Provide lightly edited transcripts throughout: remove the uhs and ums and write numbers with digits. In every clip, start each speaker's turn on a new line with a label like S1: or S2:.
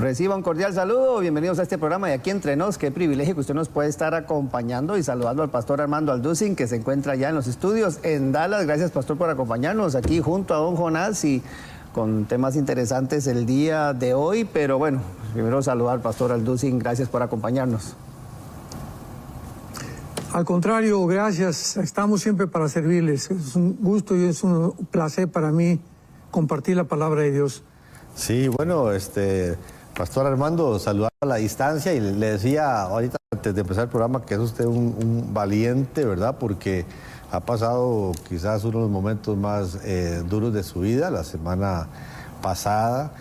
S1: Reciba un cordial saludo, bienvenidos a este programa de Aquí Entre Nos. Qué privilegio que usted nos puede estar acompañando y saludando al pastor Armando Alducin, que se encuentra ya en los estudios en Dallas. Gracias, pastor, por acompañarnos aquí junto a don Jonás y con temas interesantes el día de hoy. Pero bueno, primero saludar al pastor Alducin, gracias por acompañarnos.
S2: Al contrario, gracias. Estamos siempre para servirles. Es un gusto y es un placer para mí compartir la palabra de Dios.
S3: Sí, bueno, Pastor Armando, saludar a la distancia y le decía ahorita antes de empezar el programa que es usted un valiente, ¿verdad? Porque ha pasado quizás uno de los momentos más duros de su vida. La semana pasada,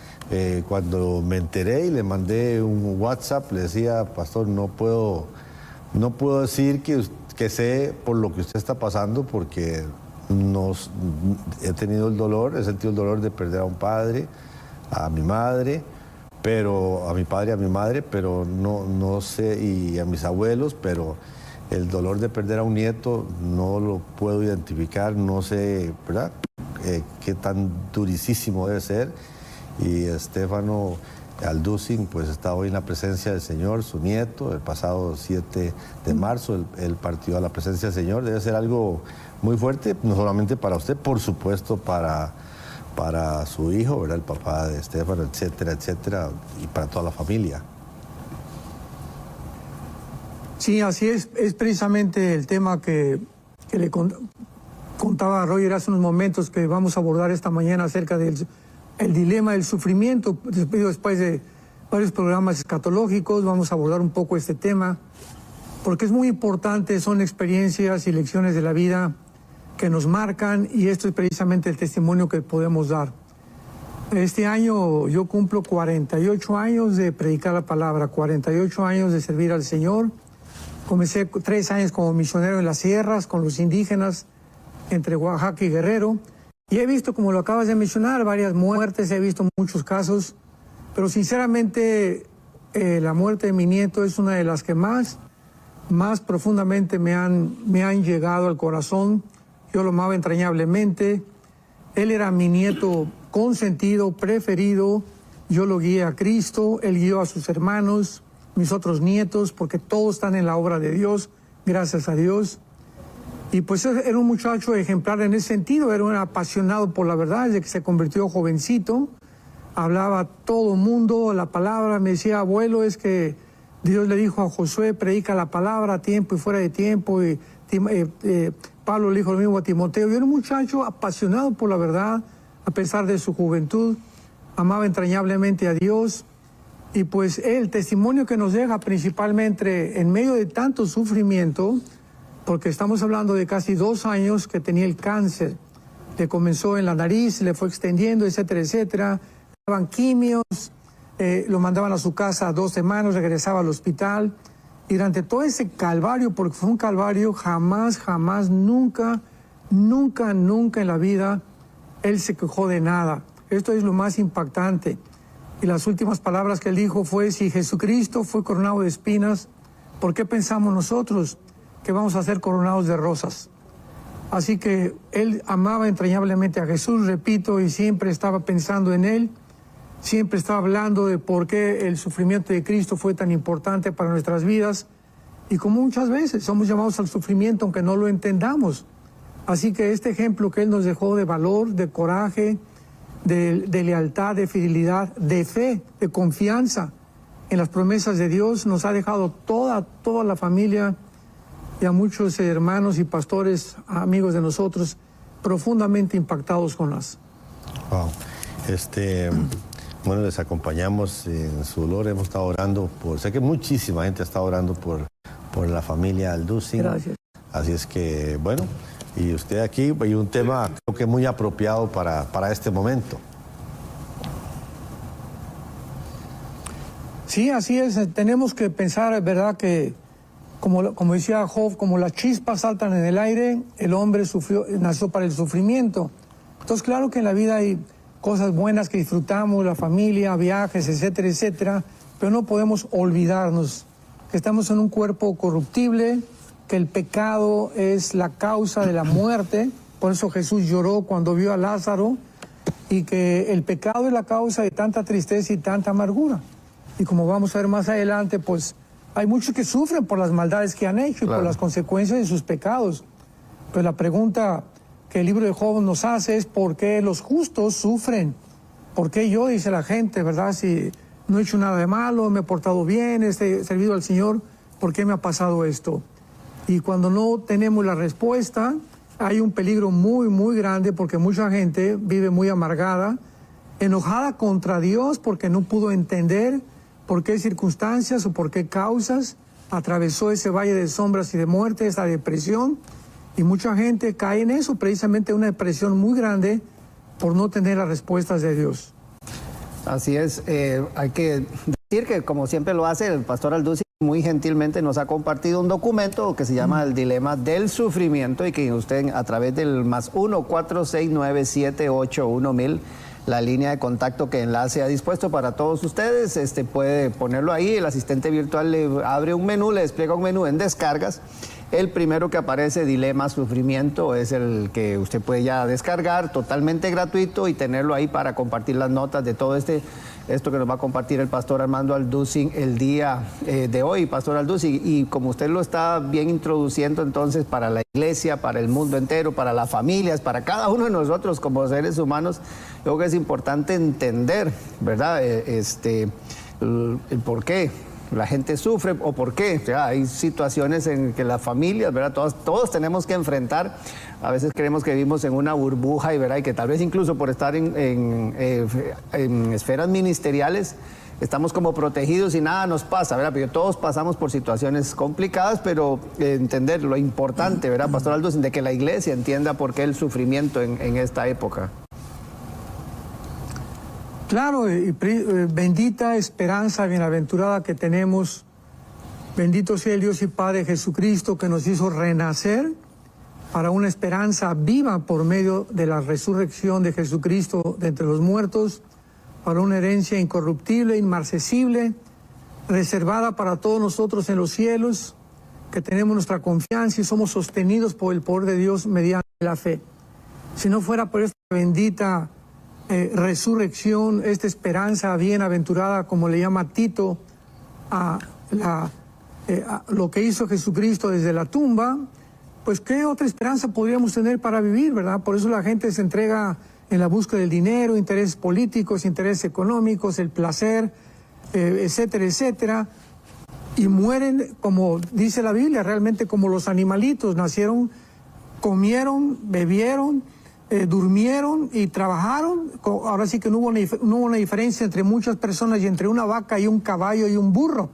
S3: cuando me enteré y le mandé un WhatsApp, le decía, pastor, no puedo decir que sé por lo que usted está pasando, porque he tenido el dolor, he sentido el dolor de perder a un padre, a mi madre, pero a mi padre y a mi madre, pero no sé, y a mis abuelos, pero el dolor de perder a un nieto no lo puedo identificar, no sé, ¿verdad? Qué tan durísimo debe ser. Y Estefano Alducin pues está hoy en la presencia del Señor, su nieto, el pasado 7 de marzo, él partió a la presencia del Señor. Debe ser algo muy fuerte, no solamente para usted, por supuesto para su hijo, ¿verdad? El papá de Estefano, etcétera, etcétera, y para toda la familia.
S2: Sí, así es precisamente el tema que le contaba a Roger hace unos momentos, que vamos a abordar esta mañana acerca del dilema del sufrimiento. Después de varios programas escatológicos vamos a abordar un poco este tema, porque es muy importante, son experiencias y lecciones de la vida que nos marcan, y esto es precisamente el testimonio que podemos dar. Este año yo cumplo 48 años de predicar la palabra, 48 años de servir al Señor. Comencé 3 años como misionero en las sierras con los indígenas entre Oaxaca y Guerrero, y he visto, como lo acabas de mencionar, varias muertes, he visto muchos casos, pero sinceramente la muerte de mi nieto es una de las que más profundamente me han llegado al corazón. Yo lo amaba entrañablemente. Él era mi nieto consentido, preferido. Yo lo guié a Cristo, él guió a sus hermanos, mis otros nietos, porque todos están en la obra de Dios, gracias a Dios. Y pues era un muchacho ejemplar en ese sentido, era un apasionado por la verdad, desde que se convirtió jovencito. Hablaba a todo mundo la palabra, me decía, abuelo, es que Dios le dijo a Josué, predica la palabra a tiempo y fuera de tiempo, y Pablo le dijo lo mismo a Timoteo. Yo era un muchacho apasionado por la verdad, a pesar de su juventud, amaba entrañablemente a Dios, y pues el testimonio que nos deja principalmente en medio de tanto sufrimiento, porque estamos hablando de casi 2 años que tenía el cáncer, le comenzó en la nariz, le fue extendiendo, etcétera, etcétera, daban quimios, lo mandaban a su casa 2 semanas, regresaba al hospital. Y durante todo ese calvario, porque fue un calvario, jamás, nunca en la vida él se quejó de nada. Esto es lo más impactante. Y las últimas palabras que él dijo fue, si Jesucristo fue coronado de espinas, ¿por qué pensamos nosotros que vamos a ser coronados de rosas? Así que él amaba entrañablemente a Jesús, repito, y siempre estaba pensando en él. Siempre está hablando de por qué el sufrimiento de Cristo fue tan importante para nuestras vidas, y como muchas veces somos llamados al sufrimiento aunque no lo entendamos. Así que este ejemplo que Él nos dejó de valor, de coraje, de lealtad, de fidelidad, de fe, de confianza en las promesas de Dios, nos ha dejado toda la familia y a muchos hermanos y pastores, amigos de nosotros, profundamente impactados con las.
S3: Wow. Bueno, les acompañamos en su dolor, hemos estado orando sé que muchísima gente está orando por la familia Alducin.
S2: Gracias.
S3: Así es que, bueno, y usted aquí, hay un tema creo que muy apropiado para este momento.
S2: Sí, así es, tenemos que pensar, ¿verdad?, que como decía Job, como las chispas saltan en el aire, el hombre nació para el sufrimiento. Entonces, claro que en la vida hay cosas buenas que disfrutamos, la familia, viajes, etcétera, etcétera, pero no podemos olvidarnos que estamos en un cuerpo corruptible, que el pecado es la causa de la muerte. Por eso Jesús lloró cuando vio a Lázaro, y que el pecado es la causa de tanta tristeza y tanta amargura. Y como vamos a ver más adelante, pues hay muchos que sufren por las maldades que han hecho y por las consecuencias de sus pecados. Pues la pregunta que el libro de Job nos hace es ¿por qué los justos sufren? ¿Por qué yo, dice la gente, verdad? Si no he hecho nada de malo, me he portado bien, he servido al Señor, ¿por qué me ha pasado esto? Y cuando no tenemos la respuesta, hay un peligro muy, muy grande porque mucha gente vive muy amargada, enojada contra Dios porque no pudo entender por qué circunstancias o por qué causas atravesó ese valle de sombras y de muerte, esa depresión. Y mucha gente cae en eso, precisamente una depresión muy grande por no tener las respuestas de Dios.
S1: Así es, hay que decir que como siempre lo hace el pastor Alducin, muy gentilmente nos ha compartido un documento que se llama El Dilema del Sufrimiento y que usted a través del +1 469 78 1000, la línea de contacto que Enlace ha dispuesto para todos ustedes, puede ponerlo ahí, el asistente virtual le abre un menú, le despliega un menú en descargas. El primero que aparece, Dilema Sufrimiento, es el que usted puede ya descargar totalmente gratuito y tenerlo ahí para compartir las notas de todo esto que nos va a compartir el pastor Armando Alducin el día de hoy, pastor Alducin. Y como usted lo está bien introduciendo entonces para la iglesia, para el mundo entero, para las familias, para cada uno de nosotros como seres humanos, creo que es importante entender, ¿verdad? El por qué la gente sufre o por qué. O sea, hay situaciones en que las familias, ¿verdad? Todos tenemos que enfrentar. A veces creemos que vivimos en una burbuja y, ¿verdad? Y que tal vez incluso por estar en esferas ministeriales estamos como protegidos y nada nos pasa, ¿verdad? Porque todos pasamos por situaciones complicadas, pero entender lo importante, ¿verdad, pastor Aldo? De que la iglesia entienda por qué el sufrimiento en esta época.
S2: Claro, bendita esperanza, bienaventurada que tenemos. Bendito sea el Dios y Padre Jesucristo que nos hizo renacer para una esperanza viva por medio de la resurrección de Jesucristo de entre los muertos, para una herencia incorruptible, inmarcesible, reservada para todos nosotros en los cielos, que tenemos nuestra confianza y somos sostenidos por el poder de Dios mediante la fe. Si no fuera por esta bendita resurrección, esta esperanza bienaventurada, como le llama Tito, a lo que hizo Jesucristo desde la tumba, pues qué otra esperanza podríamos tener para vivir, ¿verdad? Por eso la gente se entrega en la búsqueda del dinero, intereses políticos, intereses económicos, el placer, etcétera, etcétera, y mueren, como dice la Biblia, realmente como los animalitos, nacieron, comieron, bebieron, durmieron y trabajaron. Ahora sí que no hubo una diferencia entre muchas personas y entre una vaca y un caballo y un burro,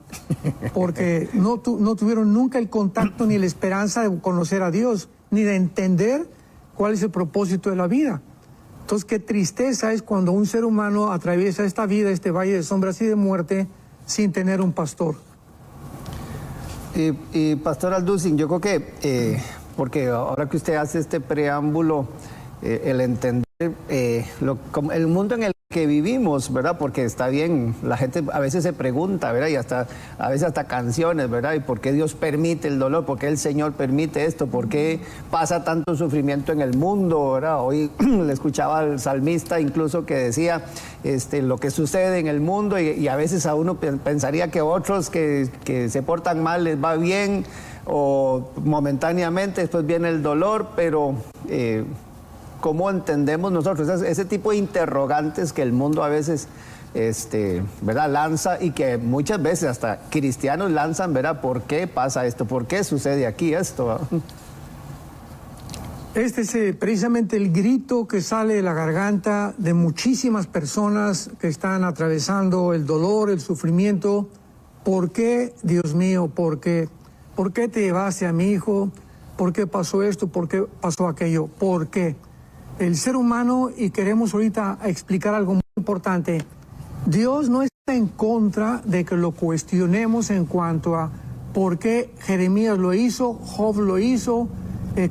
S2: porque no tuvieron nunca el contacto ni la esperanza de conocer a Dios, ni de entender cuál es el propósito de la vida. Entonces, qué tristeza es cuando un ser humano atraviesa esta vida, este valle de sombras y de muerte, sin tener un pastor.
S1: Y pastor Alducin, yo creo que, porque ahora que usted hace este preámbulo, el entender el mundo en el que vivimos, ¿verdad? Porque está bien, la gente a veces se pregunta, ¿verdad? Y a veces hasta canciones, ¿verdad? ¿Y por qué Dios permite el dolor? ¿Por qué el Señor permite esto? ¿Por qué pasa tanto sufrimiento en el mundo, ¿verdad? Hoy le escuchaba al salmista incluso que decía lo que sucede en el mundo y a veces a uno pensaría que otros que se portan mal les va bien o momentáneamente después viene el dolor, pero ¿cómo entendemos nosotros ese tipo de interrogantes que el mundo a veces ¿verdad? Lanza y que muchas veces hasta cristianos lanzan, ¿verdad? ¿Por qué pasa esto? ¿Por qué sucede aquí esto?
S2: Este es precisamente el grito que sale de la garganta de muchísimas personas que están atravesando el dolor, el sufrimiento. ¿Por qué, Dios mío? ¿Por qué? ¿Por qué te llevaste a mi hijo? ¿Por qué pasó esto? ¿Por qué pasó aquello? ¿Por qué? El ser humano, y queremos ahorita explicar algo muy importante, Dios no está en contra de que lo cuestionemos en cuanto a por qué Jeremías lo hizo, Job lo hizo,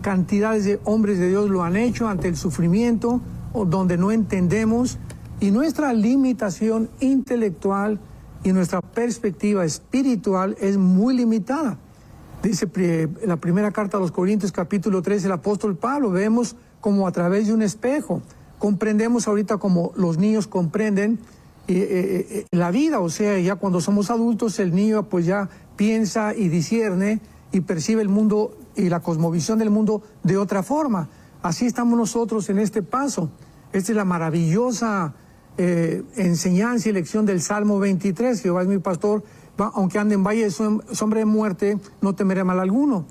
S2: cantidades de hombres de Dios lo han hecho ante el sufrimiento, o donde no entendemos, y nuestra limitación intelectual y nuestra perspectiva espiritual es muy limitada. Dice la primera carta a los Corintios, capítulo 3, el apóstol Pablo, vemos como a través de un espejo, comprendemos ahorita como los niños comprenden, la vida, o sea, ya cuando somos adultos, el niño pues ya piensa y discierne y percibe el mundo y la cosmovisión del mundo de otra forma. Así estamos nosotros en este paso. Esta es la maravillosa enseñanza y lección del Salmo 23. Jehová es mi pastor, aunque ande en valle de sombra de muerte, no temeré mal alguno.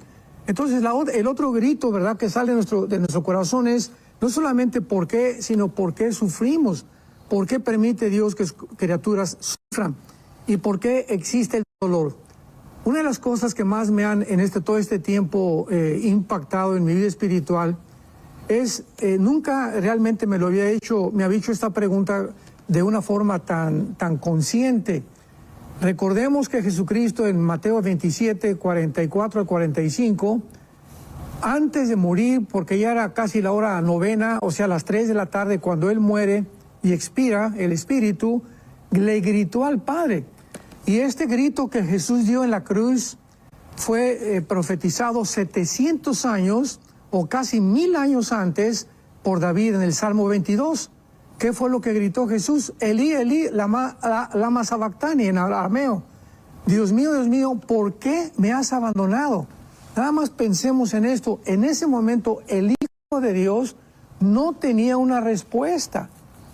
S2: Entonces el otro grito, ¿verdad?, que sale de nuestro corazón es no solamente por qué, sino por qué sufrimos, por qué permite Dios que criaturas sufran y por qué existe el dolor. Una de las cosas que más me han en todo este tiempo impactado en mi vida espiritual es, nunca realmente me había hecho esta pregunta de una forma tan consciente. Recordemos que Jesucristo en Mateo 27, 44 al 45, antes de morir, porque ya era casi la hora novena, o sea, las 3 de la tarde, cuando Él muere y expira el Espíritu, le gritó al Padre. Y este grito que Jesús dio en la cruz fue profetizado 700 años o casi 1000 años antes por David en el Salmo 22. ¿Qué fue lo que gritó Jesús? Elí, Elí, lama sabactani, en arameo. Dios mío, ¿por qué me has abandonado? Nada más pensemos en esto. En ese momento el Hijo de Dios no tenía una respuesta.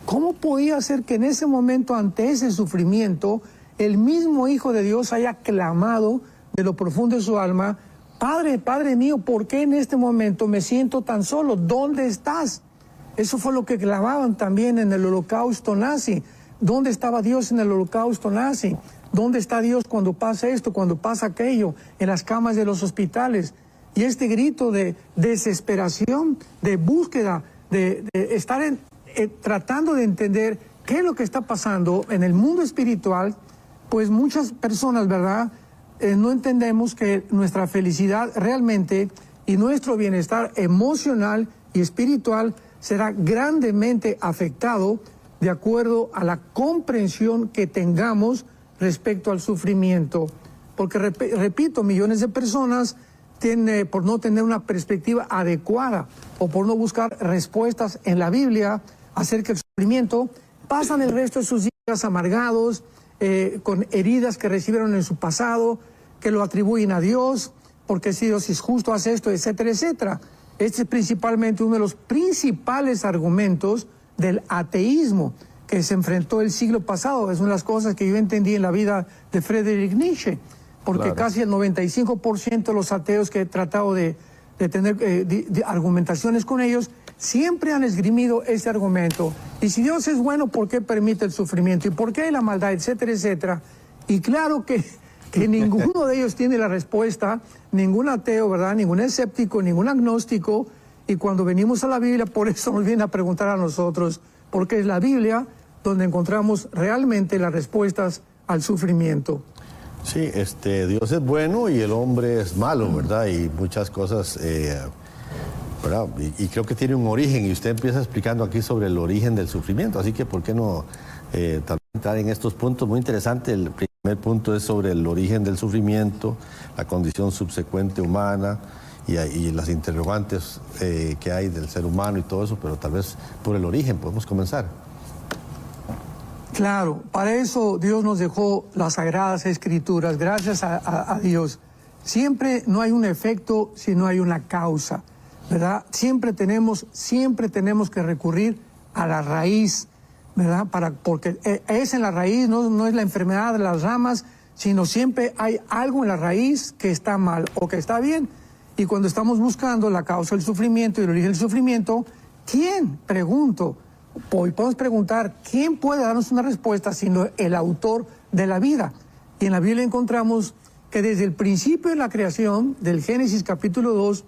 S2: ¿Cómo podía ser que en ese momento, ante ese sufrimiento, el mismo Hijo de Dios haya clamado de lo profundo de su alma: Padre, Padre mío, ¿por qué en este momento me siento tan solo? ¿Dónde estás? Eso fue lo que clamaban también en el holocausto nazi. ¿Dónde estaba Dios en el holocausto nazi? ¿Dónde está Dios cuando pasa esto, cuando pasa aquello, en las camas de los hospitales? Y este grito de desesperación, de búsqueda, de estar tratando de entender qué es lo que está pasando en el mundo espiritual, pues muchas personas, ¿verdad?, no entendemos que nuestra felicidad realmente y nuestro bienestar emocional y espiritual será grandemente afectado de acuerdo a la comprensión que tengamos respecto al sufrimiento. Porque, repito, millones de personas tienen, por no tener una perspectiva adecuada o por no buscar respuestas en la Biblia acerca del sufrimiento, pasan el resto de sus días amargados, con heridas que recibieron en su pasado, que lo atribuyen a Dios, porque si Dios es justo, hace esto, etcétera, etcétera. Este es principalmente uno de los principales argumentos del ateísmo que se enfrentó el siglo pasado. Es una de las cosas que yo entendí en la vida de Friedrich Nietzsche, porque claro, casi el 95% de los ateos que he tratado de tener de argumentaciones con ellos, siempre han esgrimido ese argumento. Y si Dios es bueno, ¿por qué permite el sufrimiento? ¿Y por qué hay la maldad? Etcétera, etcétera. Y claro que ninguno de ellos tiene la respuesta, ningún ateo, ¿verdad?, ningún escéptico, ningún agnóstico. Y cuando venimos a la Biblia, por eso nos viene a preguntar a nosotros, porque es la Biblia donde encontramos realmente las respuestas al sufrimiento.
S3: Sí, Dios es bueno y el hombre es malo, ¿verdad? Y muchas cosas, ¿verdad? Y creo que tiene un origen, y usted empieza explicando aquí sobre el origen del sufrimiento, así que ¿por qué no también entrar en estos puntos? Muy interesante. El primer punto es sobre el origen del sufrimiento, la condición subsecuente humana y las interrogantes que hay del ser humano y todo eso, pero tal vez por el origen podemos comenzar.
S2: Claro, para eso Dios nos dejó las Sagradas Escrituras, gracias a Dios. Siempre no hay un efecto si no hay una causa, ¿verdad? Siempre tenemos que recurrir a la raíz, ¿verdad? Porque es en la raíz, no es la enfermedad de las ramas, sino siempre hay algo en la raíz que está mal o que está bien. Y cuando estamos buscando la causa del sufrimiento y el origen del sufrimiento, ¿quién? Pregunto. Hoy podemos preguntar, ¿quién puede darnos una respuesta sino el autor de la vida? Y en la Biblia encontramos que desde el principio de la creación, del Génesis capítulo 2,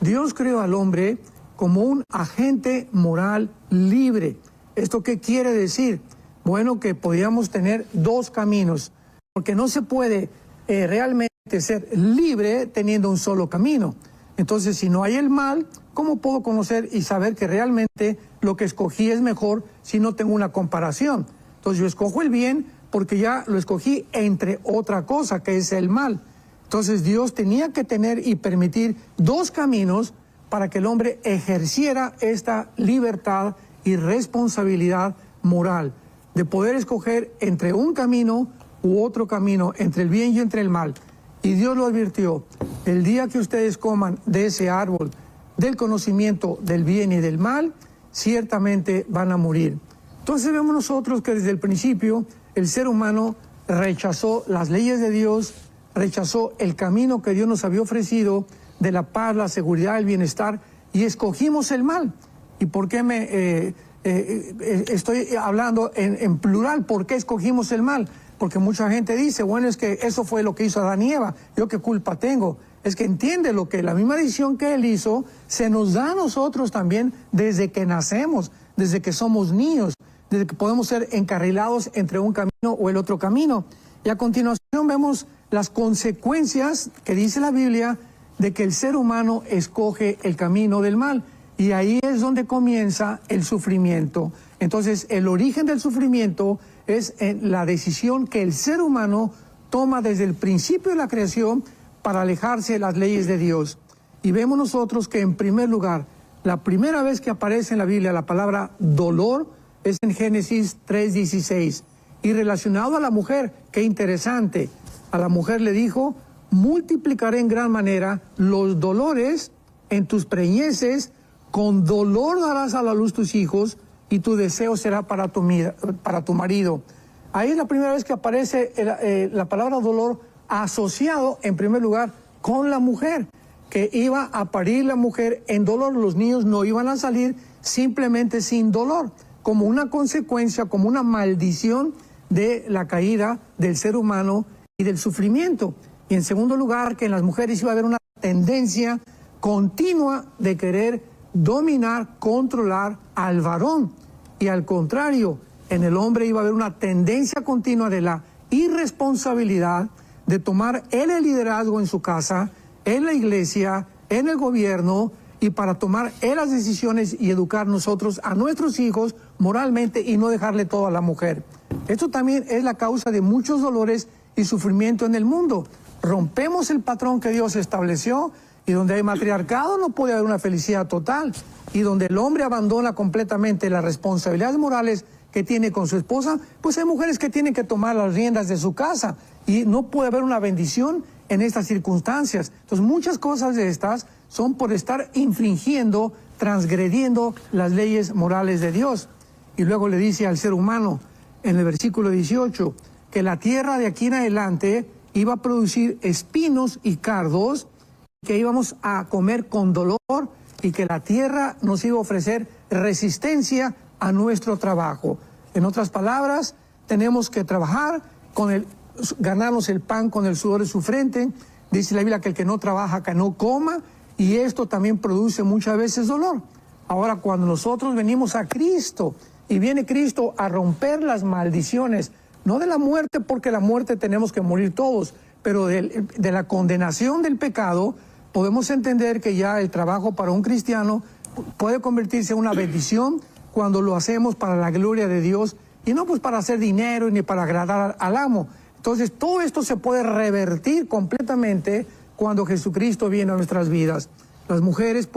S2: Dios creó al hombre como un agente moral libre. ¿Esto qué quiere decir? Bueno, que podíamos tener dos caminos, porque no se puede realmente ser libre teniendo un solo camino. Entonces, si no hay el mal, ¿cómo puedo conocer y saber que realmente lo que escogí es mejor si no tengo una comparación? Entonces yo escojo el bien porque ya lo escogí entre otra cosa, que es el mal. Entonces Dios tenía que tener y permitir dos caminos para que el hombre ejerciera esta libertad y responsabilidad moral. de poder escoger entre un camino u otro camino, entre el bien y entre el mal. Y Dios lo advirtió: el día que ustedes coman de ese árbol del conocimiento del bien y del mal, ciertamente van a morir. Entonces vemos nosotros que desde el principio el ser humano rechazó las leyes de Dios, rechazó el camino que Dios nos había ofrecido de la paz, la seguridad, el bienestar, y escogimos el mal. ¿Y por qué estoy hablando en plural? ¿Por qué escogimos el mal? Porque mucha gente dice, bueno, es que eso fue lo que hizo Adán y Eva, ¿yo qué culpa tengo? Es que entiende lo que la misma decisión que él hizo se nos da a nosotros también desde que nacemos, desde que somos niños, desde que podemos ser encarrilados entre un camino o el otro camino. Y a continuación vemos las consecuencias que dice la Biblia de que el ser humano escoge el camino del mal. Y ahí es donde comienza el sufrimiento. Entonces, el origen del sufrimiento es la decisión que el ser humano toma desde el principio de la creación para alejarse de las leyes de Dios. Y vemos nosotros que, en primer lugar, la primera vez que aparece en la Biblia la palabra dolor es en Génesis 3:16. Y relacionado a la mujer, qué interesante, a la mujer le dijo: multiplicaré en gran manera los dolores en tus preñeces, con dolor darás a la luz tus hijos, y tu deseo será para tu marido. Ahí es la primera vez que aparece la palabra dolor asociado, en primer lugar, con la mujer, que iba a parir la mujer en dolor. Los niños no iban a salir simplemente sin dolor, como una consecuencia, como una maldición de la caída del ser humano y del sufrimiento. Y en segundo lugar, que en las mujeres iba a haber una tendencia continua de querer dominar, controlar al varón. Y al contrario, en el hombre iba a haber una tendencia continua de la irresponsabilidad de tomar él el liderazgo en su casa, en la iglesia, en el gobierno, y para tomar él las decisiones y educar nosotros a nuestros hijos moralmente y no dejarle todo a la mujer. Esto también es la causa de muchos dolores y sufrimiento en el mundo. Rompemos el patrón que Dios estableció, y donde hay matriarcado no puede haber una felicidad total, y donde el hombre abandona completamente las responsabilidades morales que tiene con su esposa, pues hay mujeres que tienen que tomar las riendas de su casa, y no puede haber una bendición en estas circunstancias. Entonces, muchas cosas de estas son por estar infringiendo, transgrediendo las leyes morales de Dios. Y luego le dice al ser humano, en el versículo 18, que la tierra de aquí en adelante iba a producir espinos y cardos, que íbamos a comer con dolor, y que la tierra nos iba a ofrecer resistencia a nuestro trabajo. En otras palabras, tenemos que trabajar ganarnos el pan con el sudor de su frente. Dice la Biblia que el que no trabaja, que no coma, y esto también produce muchas veces dolor. Ahora, cuando nosotros venimos a Cristo, y viene Cristo a romper las maldiciones, no de la muerte, porque la muerte tenemos que morir todos, pero de la condenación del pecado, podemos entender que ya el trabajo para un cristiano puede convertirse en una bendición cuando lo hacemos para la gloria de Dios, y no pues para hacer dinero ni para agradar al amo. Entonces, todo esto se puede revertir completamente cuando Jesucristo viene a nuestras vidas. Las mujeres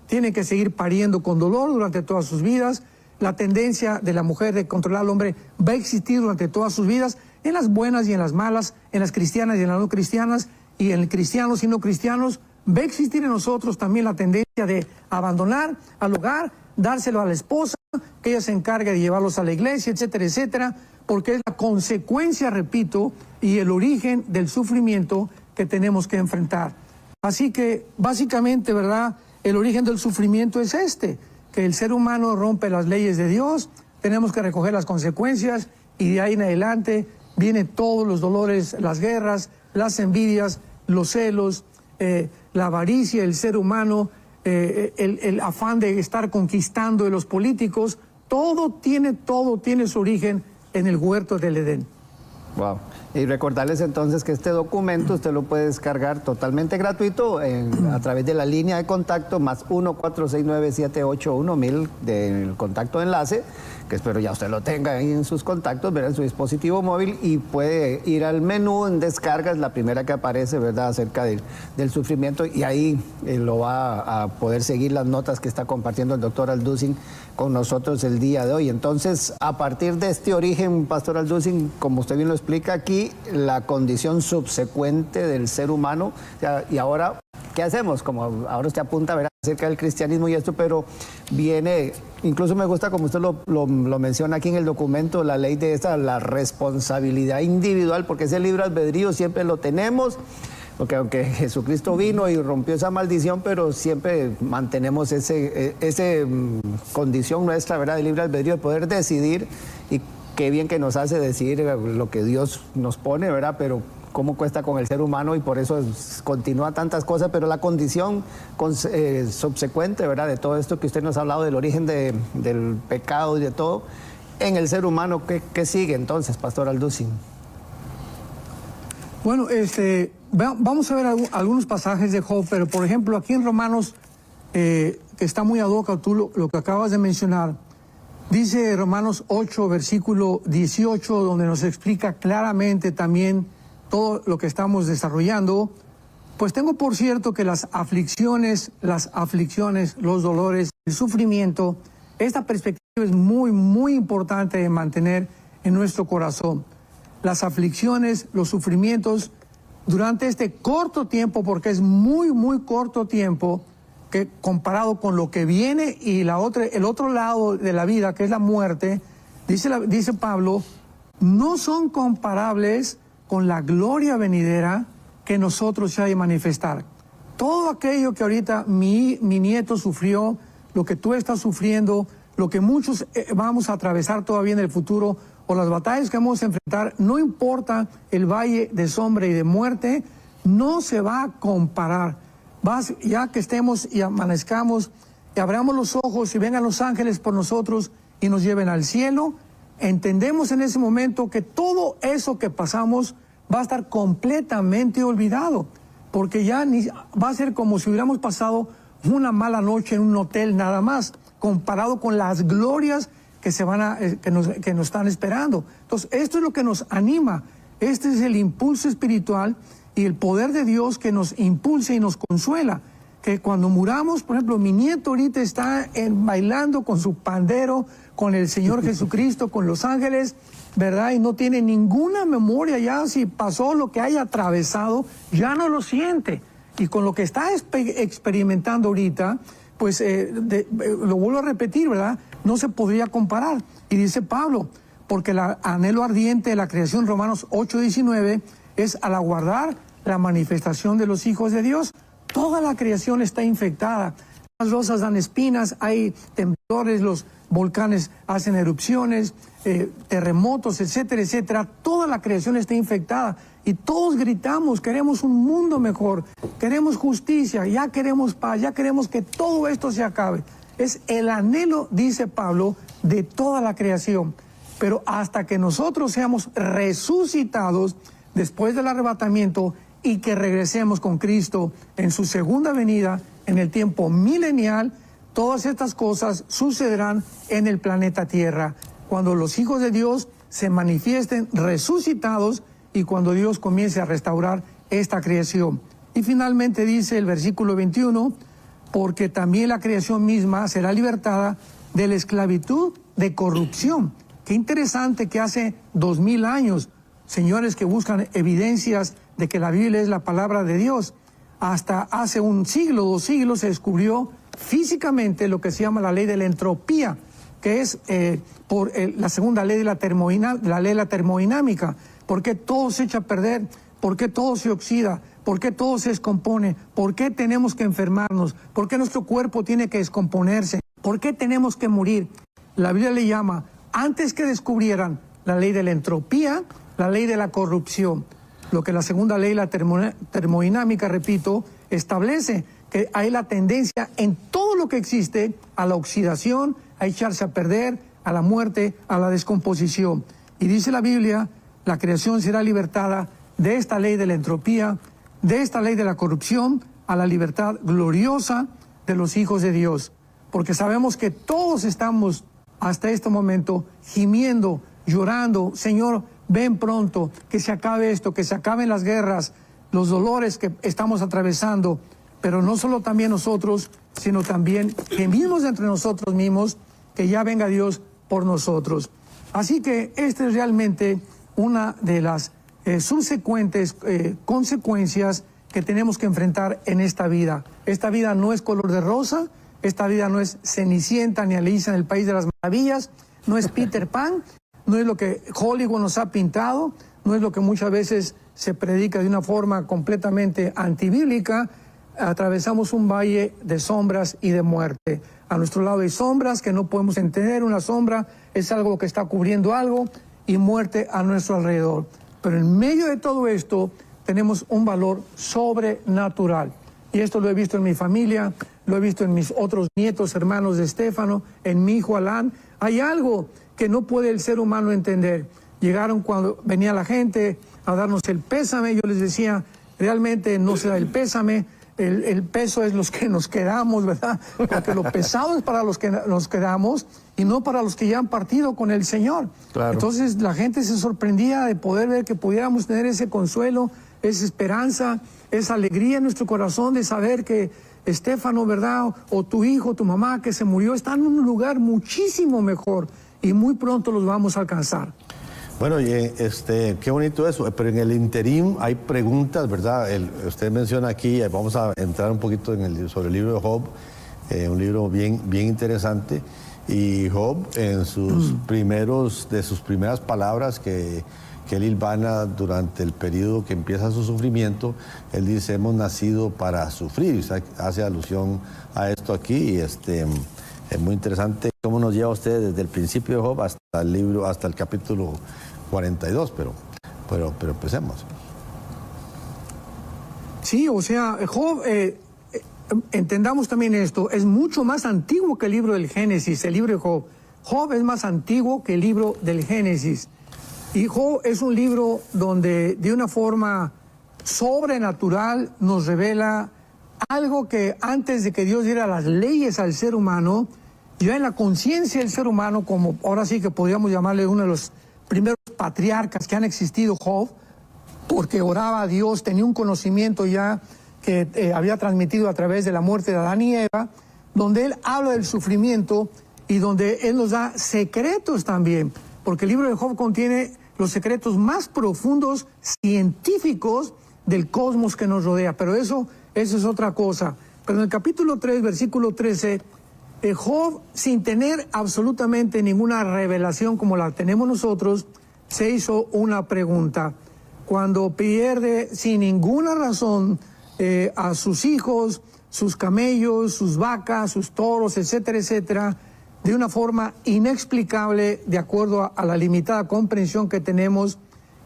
S2: tienen que seguir pariendo con dolor durante todas sus vidas. La tendencia de la mujer de controlar al hombre va a existir durante todas sus vidas, en las buenas y en las malas, en las cristianas y en las no cristianas, y en cristianos y no cristianos. Va a existir en nosotros también la tendencia de abandonar al hogar, dárselo a la esposa, que ella se encargue de llevarlos a la iglesia, etcétera, etcétera, porque es la consecuencia, repito, y el origen del sufrimiento que tenemos que enfrentar. Así que, básicamente, ¿verdad?, el origen del sufrimiento es que el ser humano rompe las leyes de Dios, tenemos que recoger las consecuencias, y de ahí en adelante vienen todos los dolores, las guerras, las envidias, los celos, la avaricia del ser humano, el afán de estar conquistando de los políticos. Todo tiene su origen en el huerto del Edén.
S1: Wow. Y recordarles entonces que este documento usted lo puede descargar totalmente gratuito a través de la línea de contacto más 1-469-781-1000 del contacto de enlace, que espero ya usted lo tenga ahí en sus contactos, ¿verdad? En su dispositivo móvil, y puede ir al menú en descargas, la primera que aparece, ¿verdad? Acerca del sufrimiento, y ahí lo va a poder seguir las notas que está compartiendo el doctor Alducin con nosotros el día de hoy. Entonces, a partir de este origen, Pastor Alducin, como usted bien lo explica aquí, la condición subsecuente del ser humano, o sea, y ahora, ¿qué hacemos? Como ahora usted apunta, ¿verdad?, acerca del cristianismo y esto, pero viene, incluso me gusta como usted lo menciona aquí en el documento, la ley de la responsabilidad individual, porque ese libre albedrío siempre lo tenemos, porque aunque Jesucristo vino y rompió esa maldición, pero siempre mantenemos ese condición nuestra, ¿verdad?, de libre albedrío, de poder decidir, y qué bien que nos hace decidir lo que Dios nos pone, ¿verdad?, pero cómo cuesta con el ser humano, y por eso continúa tantas cosas, pero la condición subsecuente, ¿verdad?, de todo esto que usted nos ha hablado, del origen del pecado y de todo, en el ser humano, ¿qué sigue entonces, Pastor Alducin?
S2: Bueno, vamos a ver algunos pasajes de Job, pero por ejemplo aquí en Romanos, que está muy ad hoc a tú lo que acabas de mencionar, dice Romanos 8, versículo 18, donde nos explica claramente también todo lo que estamos desarrollando. Pues tengo por cierto que las aflicciones, los dolores, el sufrimiento, esta perspectiva es muy, muy importante de mantener en nuestro corazón. Las aflicciones, los sufrimientos, durante este corto tiempo, porque es muy, muy corto tiempo, que comparado con lo que viene y el otro lado de la vida, que es la muerte, dice Pablo, no son comparables con la gloria venidera que nosotros se ha de manifestar. Todo aquello que ahorita mi nieto sufrió, lo que tú estás sufriendo, lo que muchos vamos a atravesar todavía en el futuro, o las batallas que vamos a enfrentar, no importa el valle de sombra y de muerte, no se va a comparar. Ya que estemos y amanezcamos y abramos los ojos y vengan los ángeles por nosotros y nos lleven al cielo, entendemos en ese momento que todo eso que pasamos va a estar completamente olvidado, porque ya va a ser como si hubiéramos pasado una mala noche en un hotel nada más, comparado con las glorias que nos están esperando. Entonces, esto es lo que nos anima. Este es el impulso espiritual y el poder de Dios que nos impulsa y nos consuela. Que cuando muramos, por ejemplo, mi nieto ahorita está bailando con su pandero, con el Señor Jesucristo, con los ángeles, ¿verdad? Y no tiene ninguna memoria ya, si pasó lo que haya atravesado, ya no lo siente. Y con lo que está experimentando ahorita, pues lo vuelvo a repetir, ¿verdad? No se podría comparar. Y dice Pablo, porque el anhelo ardiente de la creación, Romanos 8:19, es al aguardar la manifestación de los hijos de Dios. Toda la creación está infectada. Las rosas dan espinas, hay temblores, los volcanes hacen erupciones, terremotos, etcétera, etcétera. Toda la creación está infectada. Y todos gritamos, queremos un mundo mejor, queremos justicia, ya queremos paz, ya queremos que todo esto se acabe. Es el anhelo, dice Pablo, de toda la creación. Pero hasta que nosotros seamos resucitados después del arrebatamiento y que regresemos con Cristo en su segunda venida, en el tiempo milenial, todas estas cosas sucederán en el planeta Tierra, cuando los hijos de Dios se manifiesten resucitados y cuando Dios comience a restaurar esta creación. Y finalmente dice el versículo 21, porque también la creación misma será libertada de la esclavitud de corrupción. Qué interesante que hace 2000 años, señores que buscan evidencias de que la Biblia es la palabra de Dios, hasta hace un siglo, 2 siglos, se descubrió físicamente lo que se llama la ley de la entropía, que es la segunda ley de la ley de la termodinámica. ¿Por qué todo se echa a perder? ¿Por qué todo se oxida? ¿Por qué todo se descompone? ¿Por qué tenemos que enfermarnos? ¿Por qué nuestro cuerpo tiene que descomponerse? ¿Por qué tenemos que morir? La Biblia le llama, antes que descubrieran la ley de la entropía, la ley de la corrupción. Lo que la segunda ley, la termodinámica, repito, establece, que hay la tendencia en todo lo que existe a la oxidación, a echarse a perder, a la muerte, a la descomposición. Y dice la Biblia, la creación será libertada de esta ley de la entropía, de esta ley de la corrupción, a la libertad gloriosa de los hijos de Dios. Porque sabemos que todos estamos hasta este momento gimiendo, llorando, Señor, ven pronto, que se acabe esto, que se acaben las guerras, los dolores que estamos atravesando, pero no solo también nosotros, sino también gemimos entre nosotros mismos, que ya venga Dios por nosotros. Así que esta es realmente una de las subsecuentes consecuencias que tenemos que enfrentar en esta vida. Esta vida no es color de rosa, esta vida no es Cenicienta ni Alicia en el País de las Maravillas, no es Peter Pan, no es lo que Hollywood nos ha pintado, no es lo que muchas veces se predica de una forma completamente antibíblica. Atravesamos un valle de sombras y de muerte. A nuestro lado hay sombras que no podemos entender. Una sombra es algo que está cubriendo algo, y muerte a nuestro alrededor. Pero en medio de todo esto tenemos un valor sobrenatural. Y esto lo he visto en mi familia, lo he visto en mis otros nietos, hermanos de Estefano, en mi hijo Alán. Hay algo que no puede el ser humano entender. Llegaron cuando venía la gente a darnos el pésame. Yo les decía, realmente no se da el pésame. El peso es los que nos quedamos, ¿verdad? Porque lo pesado es para los que nos quedamos y no para los que ya han partido con el Señor. Claro. Entonces la gente se sorprendía de poder ver que pudiéramos tener ese consuelo, esa esperanza, esa alegría en nuestro corazón de saber que Estefano, ¿verdad? O tu hijo, tu mamá que se murió, están en un lugar muchísimo mejor y muy pronto los vamos a alcanzar.
S3: Bueno, qué bonito eso, pero en el interín hay preguntas, ¿verdad? Usted menciona aquí, vamos a entrar un poquito sobre el libro de Job, un libro bien interesante, y Job en sus primeras palabras que él hilvana durante el periodo que empieza su sufrimiento, él dice, hemos nacido para sufrir, usted hace alusión a esto aquí, y es muy interesante cómo nos lleva usted desde el principio de Job hasta el capítulo 42, pero empecemos.
S2: Sí, o sea, Job, entendamos también esto, es mucho más antiguo que el libro del Génesis, el libro de Job. Job es más antiguo que el libro del Génesis. Y Job es un libro donde de una forma sobrenatural nos revela algo que antes de que Dios diera las leyes al ser humano, ya en la conciencia del ser humano, como ahora sí que podríamos llamarle uno de los primeros patriarcas que han existido, Job, porque oraba a Dios, tenía un conocimiento ya que había transmitido a través de la muerte de Adán y Eva, donde él habla del sufrimiento y donde él nos da secretos también, porque el libro de Job contiene los secretos más profundos científicos del cosmos que nos rodea, pero eso es otra cosa. Pero en el capítulo 3, versículo 13, Job, sin tener absolutamente ninguna revelación como la tenemos nosotros, se hizo una pregunta. Cuando pierde sin ninguna razón a sus hijos, sus camellos, sus vacas, sus toros, etcétera, etcétera, de una forma inexplicable, de acuerdo a la limitada comprensión que tenemos,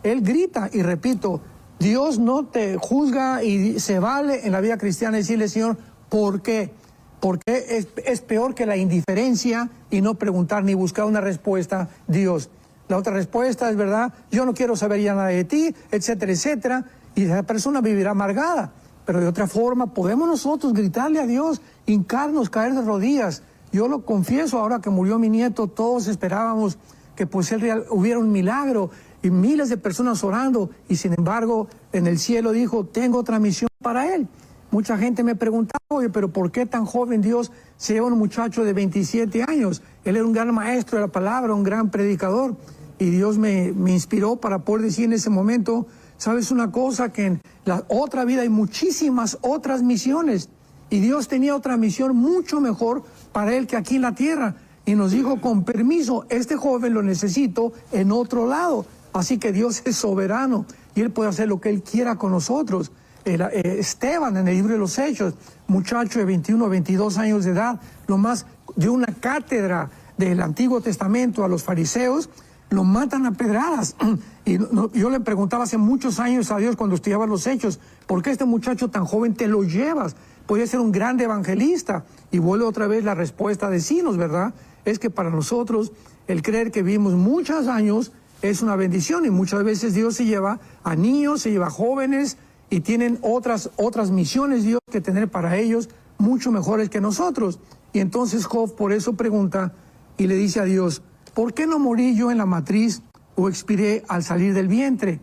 S2: él grita, y repito, Dios no te juzga y se vale en la vida cristiana decirle, Señor, ¿por qué? Porque es peor que la indiferencia y no preguntar ni buscar una respuesta, Dios. La otra respuesta es, ¿verdad? Yo no quiero saber ya nada de ti, etcétera, etcétera, y esa persona vivirá amargada. Pero de otra forma podemos nosotros gritarle a Dios, hincarnos, caer de rodillas. Yo lo confieso, ahora que murió mi nieto, todos esperábamos que pues hubiera un milagro y miles de personas orando, y sin embargo en el cielo dijo, tengo otra misión para él. Mucha gente me preguntaba, oye, pero ¿por qué tan joven Dios se lleva a un muchacho de 27 años? Él era un gran maestro de la palabra, un gran predicador, y Dios me inspiró para poder decir en ese momento, ¿sabes una cosa? Que en la otra vida hay muchísimas otras misiones, y Dios tenía otra misión mucho mejor para él que aquí en la tierra, y nos dijo, con permiso, este joven lo necesito en otro lado. Así que Dios es soberano, y Él puede hacer lo que Él quiera con nosotros. Esteban, en el libro de los Hechos, muchacho de 21 o 22 años de edad, lo más de una cátedra del Antiguo Testamento a los fariseos, lo matan a pedradas. Y yo le preguntaba hace muchos años a Dios cuando estudiaba los Hechos, ¿por qué este muchacho tan joven te lo llevas? Podría ser un gran evangelista. Y vuelve otra vez la respuesta de sí, ¿verdad? Es que para nosotros, el creer que vivimos muchos años es una bendición, y muchas veces Dios se lleva a niños, se lleva a jóvenes, y tienen otras misiones Dios que tener para ellos mucho mejores que nosotros. Y entonces Job por eso pregunta y le dice a Dios: ¿por qué no morí yo en la matriz o expiré al salir del vientre?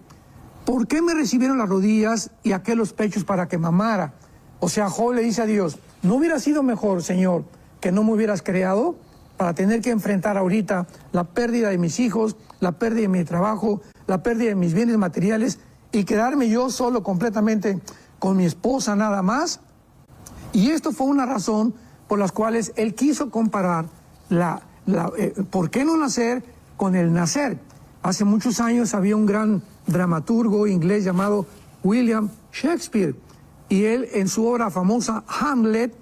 S2: ¿Por qué me recibieron las rodillas y aquel los pechos para que mamara? O sea, Job le dice a Dios: ¿no hubiera sido mejor, Señor, que no me hubieras creado para tener que enfrentar ahorita la pérdida de mis hijos, la pérdida de mi trabajo, la pérdida de mis bienes materiales, y quedarme yo solo completamente con mi esposa nada más? Y esto fue una razón por las cuales él quiso comparar ¿por qué no nacer con el nacer? Hace muchos años había un gran dramaturgo inglés llamado William Shakespeare, y él en su obra famosa Hamlet,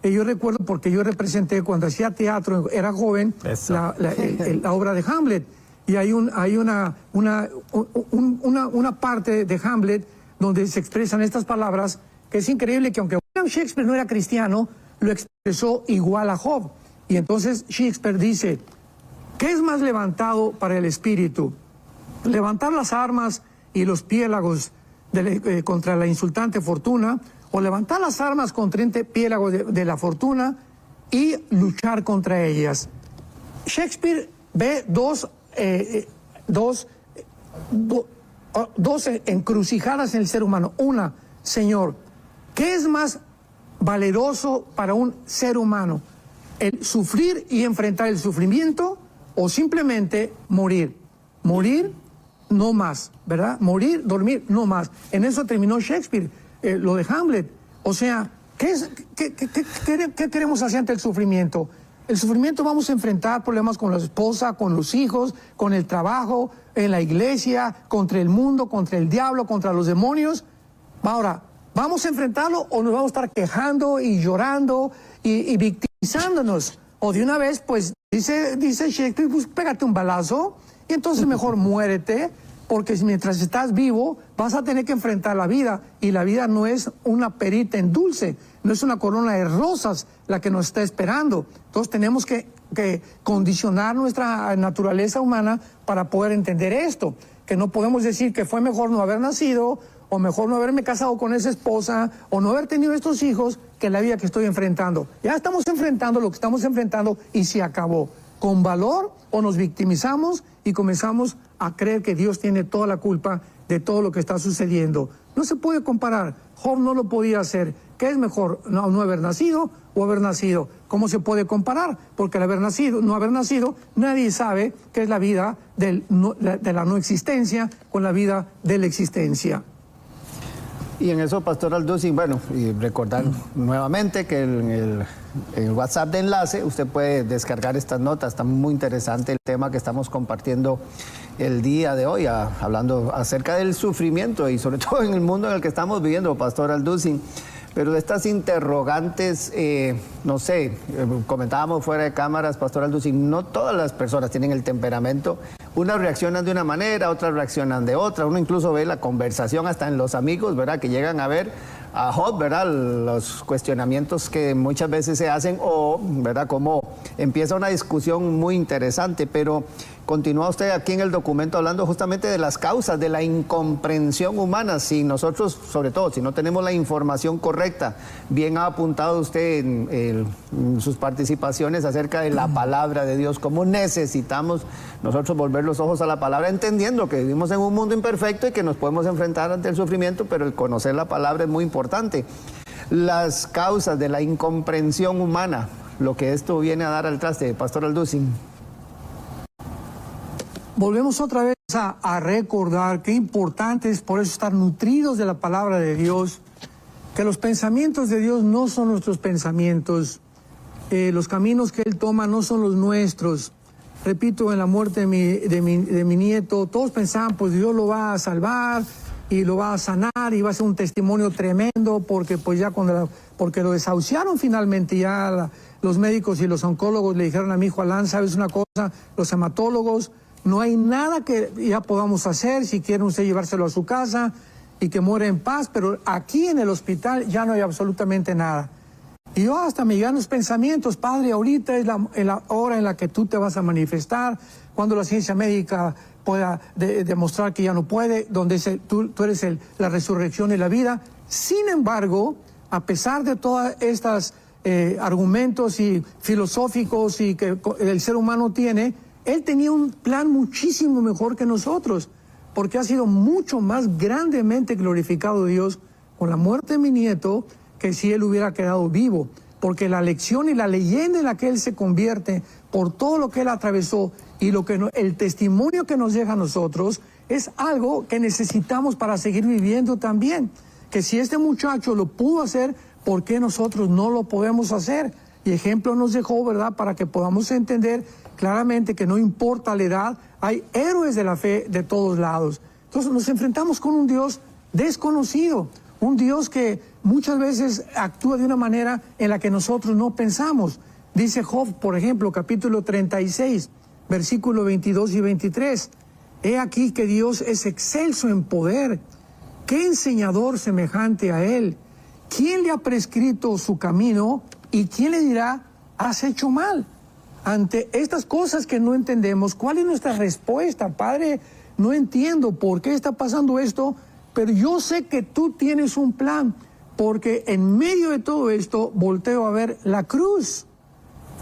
S2: yo recuerdo porque yo representé cuando hacía teatro, era joven, la obra de Hamlet. Y hay una parte de Hamlet donde se expresan estas palabras, que es increíble, que aunque William Shakespeare no era cristiano, lo expresó igual a Job. Y entonces Shakespeare dice: ¿qué es más levantado para el espíritu? ¿Levantar las armas y los piélagos contra la insultante fortuna, o levantar las armas contra el piélago de la fortuna y luchar contra ellas? Shakespeare ve dos encrucijadas en el ser humano. Una: Señor, ¿qué es más valeroso para un ser humano? ¿El sufrir y enfrentar el sufrimiento, o simplemente morir? Morir, no más, ¿verdad? Morir, dormir, no más. En eso terminó Shakespeare, lo de Hamlet. O sea, ¿qué queremos hacer ante el sufrimiento? El sufrimiento, vamos a enfrentar problemas con la esposa, con los hijos, con el trabajo, en la iglesia, contra el mundo, contra el diablo, contra los demonios. Ahora, ¿vamos a enfrentarlo o nos vamos a estar quejando y llorando y victimizándonos? O de una vez, pues, dice Shakespeare, pues pégate un balazo y entonces mejor muérete, porque mientras estás vivo vas a tener que enfrentar la vida, y la vida no es una perita en dulce, no es una corona de rosas la que nos está esperando. Entonces tenemos que condicionar nuestra naturaleza humana para poder entender esto, que no podemos decir que fue mejor no haber nacido, o mejor no haberme casado con esa esposa, o no haber tenido estos hijos, que la vida que estoy enfrentando. Ya estamos enfrentando lo que estamos enfrentando y se acabó. ¿Con valor, o nos victimizamos y comenzamos a creer que Dios tiene toda la culpa de todo lo que está sucediendo? No se puede comparar. Job no lo podía hacer. ¿Qué es mejor, no haber nacido o haber nacido? ¿Cómo se puede comparar? Porque al no haber nacido, nadie sabe qué es la vida de la no existencia con la vida de la existencia.
S1: Y en eso, Pastor Alducin, bueno, y recordar nuevamente que en el WhatsApp de Enlace usted puede descargar estas notas. Está muy interesante el tema que estamos compartiendo el día de hoy, hablando acerca del sufrimiento y sobre todo en el mundo en el que estamos viviendo, Pastor Alducin. Pero de estas interrogantes, no sé, comentábamos fuera de cámaras, Pastor Alducin, no todas las personas tienen el temperamento. Unas reaccionan de una manera, otras reaccionan de otra. Uno incluso ve la conversación hasta en los amigos, ¿verdad? Que llegan a ver a Job, ¿verdad? Los cuestionamientos que muchas veces se hacen, o, ¿verdad? Como empieza una discusión muy interesante, pero continúa usted aquí en el documento hablando justamente de las causas de la incomprensión humana. Si nosotros, sobre todo, si no tenemos la información correcta, bien ha apuntado usted en sus participaciones acerca de la palabra de Dios, cómo necesitamos nosotros volver los ojos a la palabra, entendiendo que vivimos en un mundo imperfecto y que nos podemos enfrentar ante el sufrimiento, pero el conocer la palabra es muy importante. Las causas de la incomprensión humana, lo que esto viene a dar al traste, Pastor Alducin.
S2: Volvemos otra vez a recordar qué importante es por eso estar nutridos de la palabra de Dios, que los pensamientos de Dios no son nuestros pensamientos, los caminos que Él toma no son los nuestros. Repito, en la muerte de mi nieto, todos pensaban, pues Dios lo va a salvar y lo va a sanar y va a ser un testimonio tremendo, porque pues ya porque lo desahuciaron finalmente, ya los médicos y los oncólogos le dijeron a mi hijo Alan, ¿sabes una cosa? Los hematólogos, no hay nada que ya podamos hacer, si quiere usted llevárselo a su casa y que muera en paz, pero aquí en el hospital ya no hay absolutamente nada. Y yo hasta me llegan los pensamientos, Padre, ahorita es la hora en la que tú te vas a manifestar, cuando la ciencia médica pueda demostrar que ya no puede, donde tú eres la resurrección y la vida. Sin embargo, a pesar de todas estas argumentos y filosóficos y que el ser humano tiene, él tenía un plan muchísimo mejor que nosotros, porque ha sido mucho más grandemente glorificado Dios con la muerte de mi nieto que si él hubiera quedado vivo, porque la lección y la leyenda en la que él se convierte por todo lo que él atravesó y el testimonio que nos deja a nosotros es algo que necesitamos para seguir viviendo también. Que si este muchacho lo pudo hacer, ¿por qué nosotros no lo podemos hacer? Y ejemplo nos dejó, ¿verdad?, para que podamos entender claramente que no importa la edad, hay héroes de la fe de todos lados. Entonces nos enfrentamos con un Dios desconocido, un Dios que muchas veces actúa de una manera en la que nosotros no pensamos. Dice Job, por ejemplo, capítulo 36, versículos 22 y 23. He aquí que Dios es excelso en poder. ¿Qué enseñador semejante a él? ¿Quién le ha prescrito su camino y quién le dirá, has hecho mal? Ante estas cosas que no entendemos, ¿cuál es nuestra respuesta? Padre, no entiendo por qué está pasando esto, pero yo sé que tú tienes un plan, porque en medio de todo esto volteo a ver la cruz.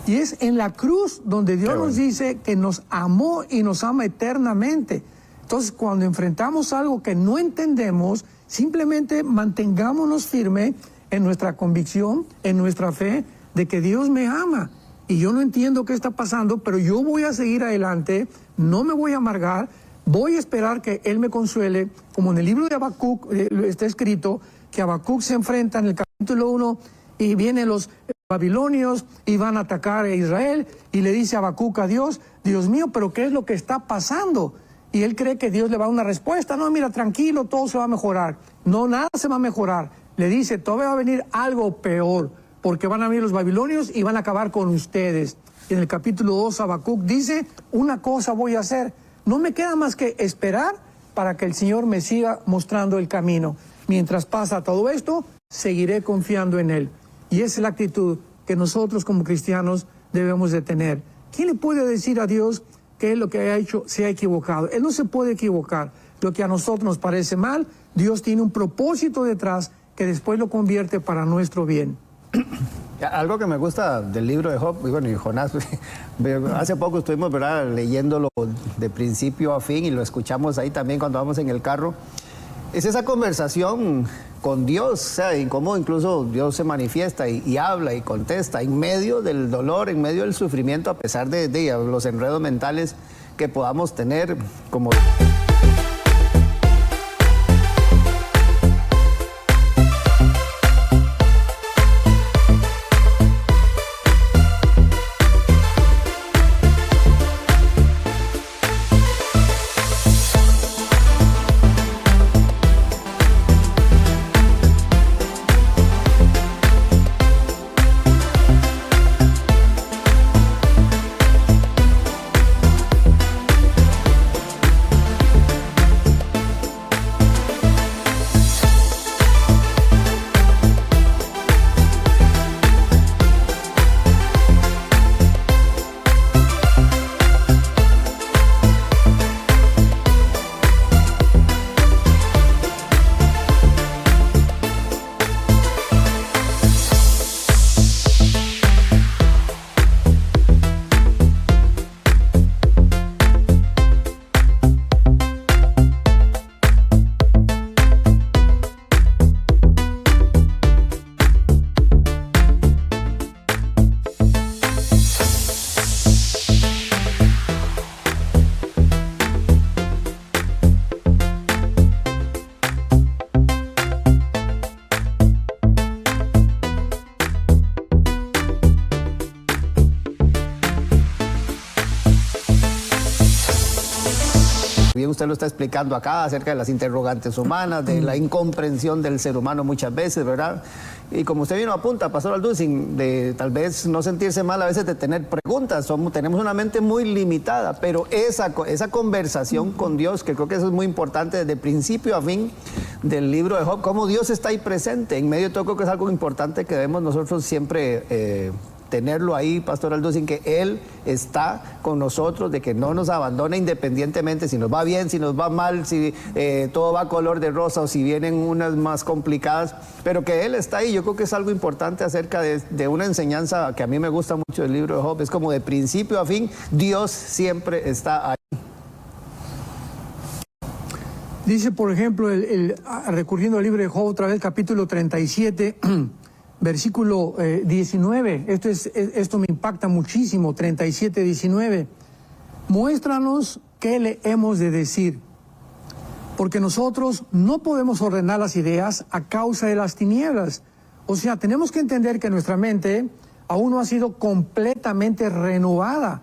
S2: Y es en la cruz donde Dios nos dice que nos amó y nos ama eternamente. Entonces, cuando enfrentamos algo que no entendemos, simplemente mantengámonos firmes en nuestra convicción, en nuestra fe, de que Dios me ama. Y yo no entiendo qué está pasando, pero yo voy a seguir adelante, no me voy a amargar, voy a esperar que Él me consuele, como en el libro de Habacuc está escrito, que Habacuc se enfrenta en el capítulo 1 y vienen los babilonios y van a atacar a Israel y le dice a Habacuc a Dios, Dios mío, pero ¿qué es lo que está pasando? Y él cree que Dios le va a dar una respuesta, no, mira, tranquilo, todo se va a mejorar. No, nada se va a mejorar. Le dice, todavía va a venir algo peor, porque van a venir los babilonios y van a acabar con ustedes. Y en el capítulo 2 Habacuc dice, una cosa voy a hacer, no me queda más que esperar para que el Señor me siga mostrando el camino. Mientras pasa todo esto, seguiré confiando en Él. Y esa es la actitud que nosotros como cristianos debemos de tener. ¿Quién le puede decir a Dios que lo que ha hecho se ha equivocado? Él no se puede equivocar. Lo que a nosotros nos parece mal, Dios tiene un propósito detrás que después lo convierte para nuestro bien.
S1: Algo que me gusta del libro de Job, y bueno, y Jonás, hace poco estuvimos, ¿verdad?, leyéndolo de principio a fin y lo escuchamos ahí también cuando vamos en el carro, es esa conversación con Dios, o sea, en cómo incluso Dios se manifiesta y habla y contesta en medio del dolor, en medio del sufrimiento, a pesar de los enredos mentales que podamos tener como... usted lo está explicando acá, acerca de las interrogantes humanas, de la incomprensión del ser humano muchas veces, ¿verdad? Y como usted vino apunta, Pastor Alducin, de tal vez no sentirse mal a veces de tener preguntas, tenemos una mente muy limitada, pero esa conversación con Dios, que creo que eso es muy importante desde principio a fin del libro de Job, cómo Dios está ahí presente, en medio de todo, creo que es algo importante que debemos nosotros siempre tenerlo ahí, Pastor Alducin, que Él está con nosotros, de que no nos abandona independientemente si nos va bien, si nos va mal, si todo va color de rosa o si vienen unas más complicadas, pero que Él está ahí. Yo creo que es algo importante acerca de una enseñanza que a mí me gusta mucho del libro de Job, es como de principio a fin, Dios siempre está ahí.
S2: Dice, por ejemplo, recurriendo al libro de Job, otra vez, capítulo 37, versículo 19, esto me impacta muchísimo, 37, 19. Muéstranos qué le hemos de decir, porque nosotros no podemos ordenar las ideas a causa de las tinieblas. O sea, tenemos que entender que nuestra mente aún no ha sido completamente renovada.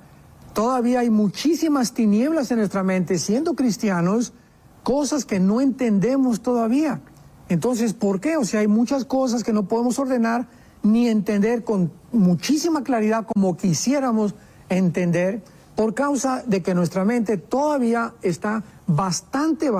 S2: Todavía hay muchísimas tinieblas en nuestra mente, siendo cristianos, cosas que no entendemos todavía. Entonces, ¿por qué? O sea, hay muchas cosas que no podemos ordenar ni entender con muchísima claridad como quisiéramos entender, por causa de que nuestra mente todavía está bastante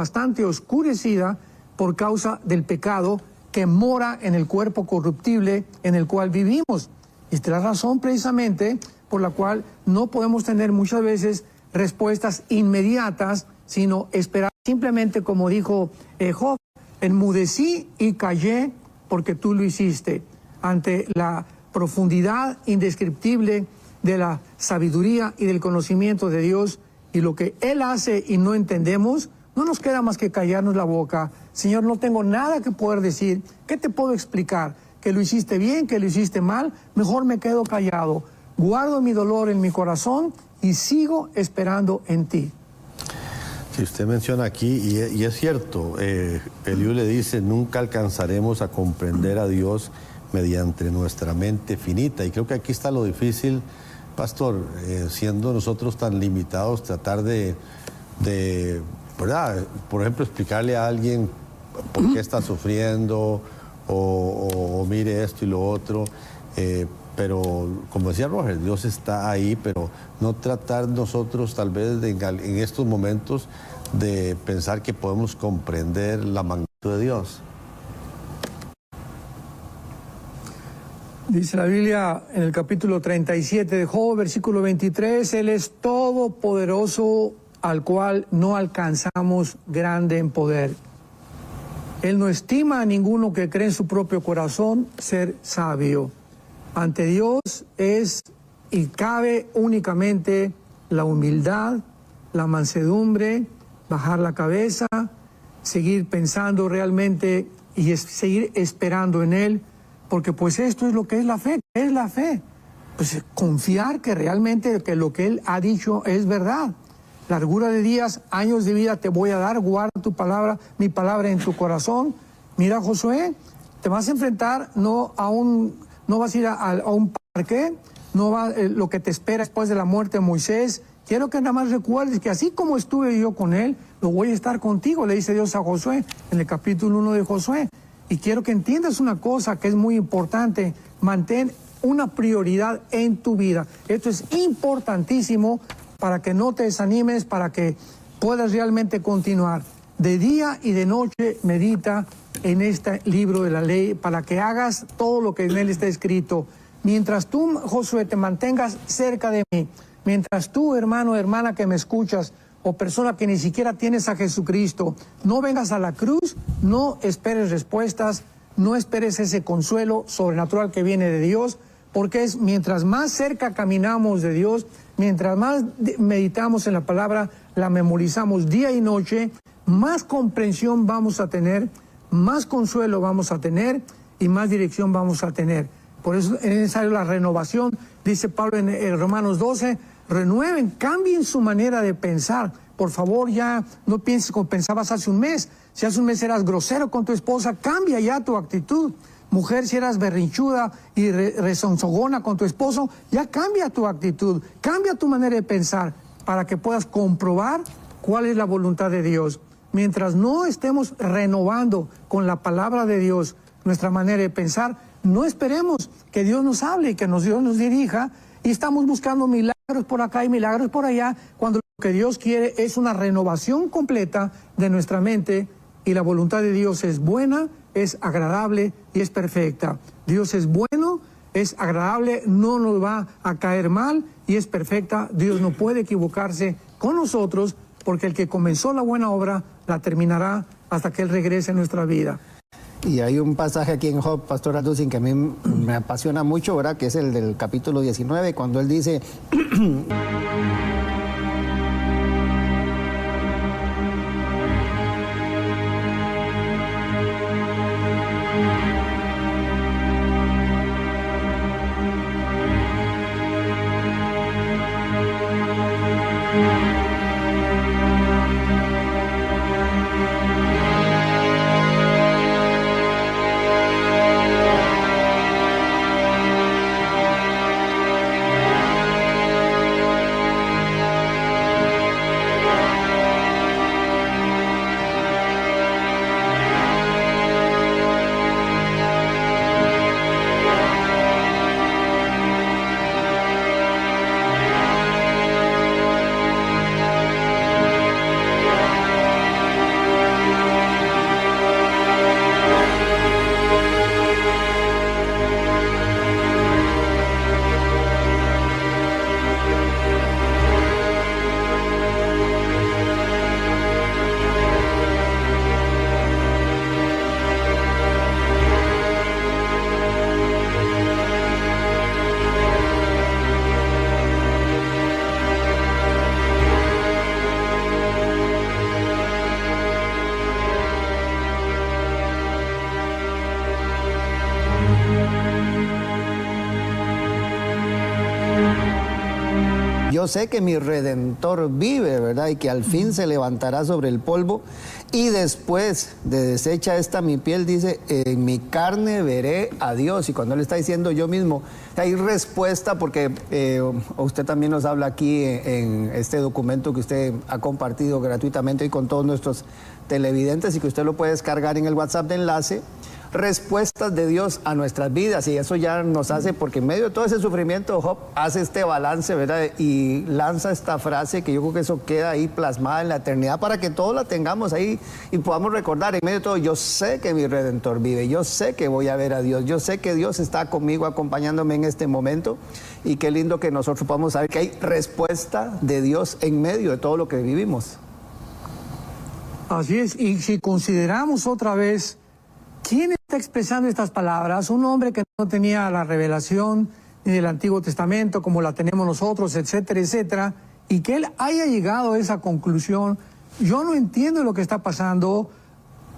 S2: oscurecida por causa del pecado que mora en el cuerpo corruptible en el cual vivimos. Y esta es la razón precisamente por la cual no podemos tener muchas veces respuestas inmediatas, sino esperar simplemente, como dijo Job, enmudecí y callé porque tú lo hiciste. Ante la profundidad indescriptible de la sabiduría y del conocimiento de Dios y lo que Él hace y no entendemos, no nos queda más que callarnos la boca. Señor, no tengo nada que poder decir. ¿Qué te puedo explicar? ¿Que lo hiciste bien? ¿Que lo hiciste mal? Mejor me quedo callado. Guardo mi dolor en mi corazón y sigo esperando en ti.
S3: Si usted menciona aquí, y es cierto, Eliú le dice, nunca alcanzaremos a comprender a Dios mediante nuestra mente finita. Y creo que aquí está lo difícil, Pastor, siendo nosotros tan limitados, tratar de, ¿verdad? Por ejemplo, explicarle a alguien por qué está sufriendo, o mire esto y lo otro. Pero, como decía Roger, Dios está ahí, pero no tratar nosotros tal vez en estos momentos de pensar que podemos comprender la magnitud de Dios.
S2: Dice la Biblia en el capítulo 37 de Job, versículo 23, Él es todopoderoso, al cual no alcanzamos grande en poder. Él no estima a ninguno que cree en su propio corazón ser sabio. Ante Dios es y cabe únicamente la humildad, la mansedumbre, bajar la cabeza, seguir pensando realmente y seguir esperando en Él, porque pues esto es lo que es la fe. ¿Qué es la fe? Pues confiar que realmente que lo que Él ha dicho es verdad. Largura de días, años de vida te voy a dar, guarda tu palabra, mi palabra en tu corazón. Mira, Josué, te vas a enfrentar no vas a ir a un parque, no va lo que te espera después de la muerte de Moisés. Quiero que nada más recuerdes que así como estuve yo con él, lo voy a estar contigo, le dice Dios a Josué en el capítulo 1 de Josué. Y quiero que entiendas una cosa que es muy importante, mantén una prioridad en tu vida. Esto es importantísimo para que no te desanimes, para que puedas realmente continuar. De día y de noche medita en este libro de la ley para que hagas todo lo que en él está escrito. Mientras tú, Josué, te mantengas cerca de mí, mientras tú, hermano, hermana que me escuchas, o persona que ni siquiera tienes a Jesucristo, no vengas a la cruz, no esperes respuestas, no esperes ese consuelo sobrenatural que viene de Dios, porque es mientras más cerca caminamos de Dios, mientras más meditamos en la palabra, la memorizamos día y noche, más comprensión vamos a tener, más consuelo vamos a tener y más dirección vamos a tener. Por eso es necesaria la renovación, dice Pablo en Romanos 12, renueven, cambien su manera de pensar. Por favor, ya no pienses como pensabas hace un mes. Si hace un mes eras grosero con tu esposa, cambia ya tu actitud. Mujer, si eras berrinchuda y rezonzogona con tu esposo, ya cambia tu actitud, cambia tu manera de pensar para que puedas comprobar cuál es la voluntad de Dios. Mientras no estemos renovando con la palabra de Dios nuestra manera de pensar, no esperemos que Dios nos hable y que Dios nos dirija, y estamos buscando milagros por acá y milagros por allá, cuando lo que Dios quiere es una renovación completa de nuestra mente, y la voluntad de Dios es buena, es agradable y es perfecta. Dios es bueno, es agradable, no nos va a caer mal y es perfecta. Dios no puede equivocarse con nosotros, porque el que comenzó la buena obra la terminará hasta que Él regrese a nuestra vida.
S1: Y hay un pasaje aquí en Job, Pastor Alducin, que a mí me apasiona mucho, ¿verdad? Que es el del capítulo 19, cuando él dice... Yo sé que mi Redentor vive, ¿verdad? Y que al fin se levantará sobre el polvo. Y después de deshecha esta mi piel, dice, en mi carne veré a Dios. Y cuando él está diciendo yo mismo, hay respuesta, porque usted también nos habla aquí en este documento que usted ha compartido gratuitamente y con todos nuestros televidentes, y que usted lo puede descargar en el WhatsApp de Enlace. Respuestas de Dios a nuestras vidas, y eso ya nos hace, porque en medio de todo ese sufrimiento Job hace este balance, ¿verdad? Y lanza esta frase que yo creo que eso queda ahí plasmada en la eternidad para que todos la tengamos ahí y podamos recordar en medio de todo: yo sé que mi Redentor vive, yo sé que voy a ver a Dios, yo sé que Dios está conmigo acompañándome en este momento. Y qué lindo que nosotros podamos saber que hay respuesta de Dios en medio de todo lo que vivimos.
S2: Así es, y si consideramos otra vez, ¿quién está expresando estas palabras? Un hombre que no tenía la revelación ni del Antiguo Testamento como la tenemos nosotros, etcétera, etcétera, y que él haya llegado a esa conclusión. Yo no entiendo lo que está pasando,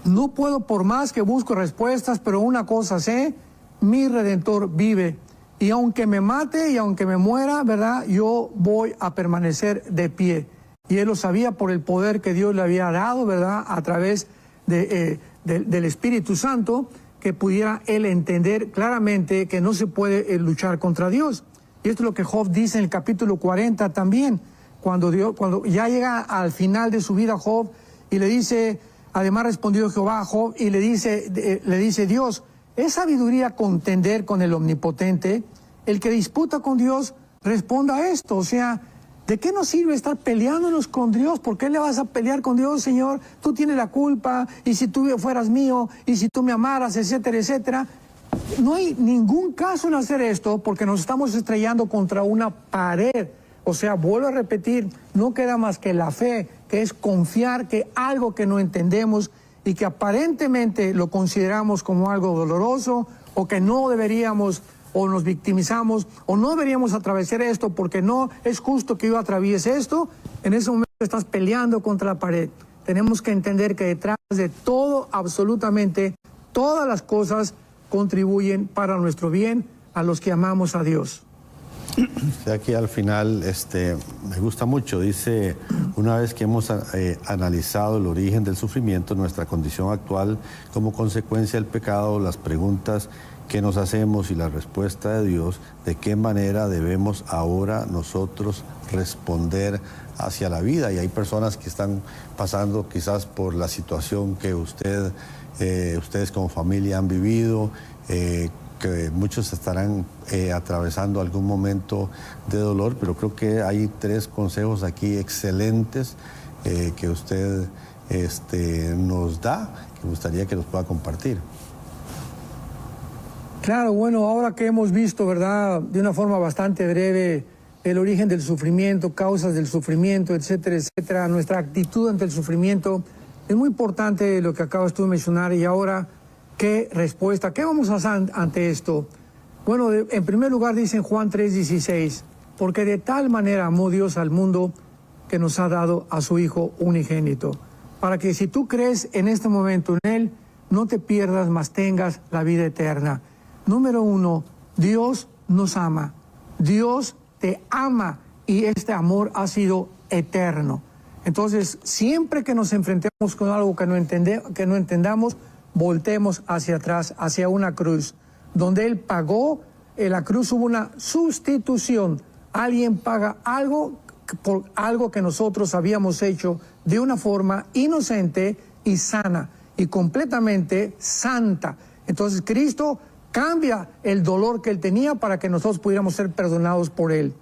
S2: no puedo, por más que busco respuestas, pero una cosa sé: mi Redentor vive, y aunque me mate y aunque me muera, ¿verdad?, yo voy a permanecer de pie. Y él lo sabía por el poder que Dios le había dado, ¿verdad?, a través del Espíritu Santo, que pudiera él entender claramente que no se puede luchar contra Dios. Y esto es lo que Job dice en el capítulo 40 también, cuando ya llega al final de su vida Job, y le dice, además respondió Jehová a Job, y le dice Dios: ¿es sabiduría contender con el Omnipotente? El que disputa con Dios responda a esto. O sea, ¿de qué nos sirve estar peleándonos con Dios? ¿Por qué le vas a pelear con Dios, Señor? Tú tienes la culpa, y si tú fueras mío, y si tú me amaras, etcétera, etcétera. No hay ningún caso en hacer esto, porque nos estamos estrellando contra una pared. O sea, vuelvo a repetir, no queda más que la fe, que es confiar que algo que no entendemos y que aparentemente lo consideramos como algo doloroso, o que no deberíamos, o nos victimizamos, o no deberíamos atravesar esto porque no es justo que yo atraviese esto. En ese momento estás peleando contra la pared. Tenemos que entender que detrás de todo, absolutamente todas las cosas contribuyen para nuestro bien a los que amamos a Dios.
S3: O sea, aquí al final me gusta mucho, dice, una vez que hemos analizado el origen del sufrimiento, nuestra condición actual como consecuencia del pecado, las preguntas que nos hacemos y la respuesta de Dios, de qué manera debemos ahora nosotros responder hacia la vida. Y hay personas que están pasando quizás por la situación que ustedes como familia han vivido, que muchos estarán atravesando algún momento de dolor, pero creo que hay 3 consejos aquí excelentes que usted nos da, que me gustaría que nos pueda compartir.
S2: Claro, bueno, ahora que hemos visto, ¿verdad?, de una forma bastante breve el origen del sufrimiento, causas del sufrimiento, etcétera, etcétera, nuestra actitud ante el sufrimiento, es muy importante lo que acabas tú de mencionar. Y ahora, ¿qué respuesta? ¿Qué vamos a hacer ante esto? Bueno, en primer lugar dice en Juan 3:16, porque de tal manera amó Dios al mundo que nos ha dado a su Hijo unigénito, para que si tú crees en este momento en Él, no te pierdas, mas tengas la vida eterna. Número 1, Dios nos ama. Dios te ama y este amor ha sido eterno. Entonces, siempre que nos enfrentemos con algo que no entendamos, voltemos hacia atrás, hacia una cruz, donde Él pagó. En la cruz hubo una sustitución. Alguien paga algo por algo que nosotros habíamos hecho de una forma inocente y sana y completamente santa. Entonces, Cristo cambia el dolor que Él tenía para que nosotros pudiéramos ser perdonados por Él.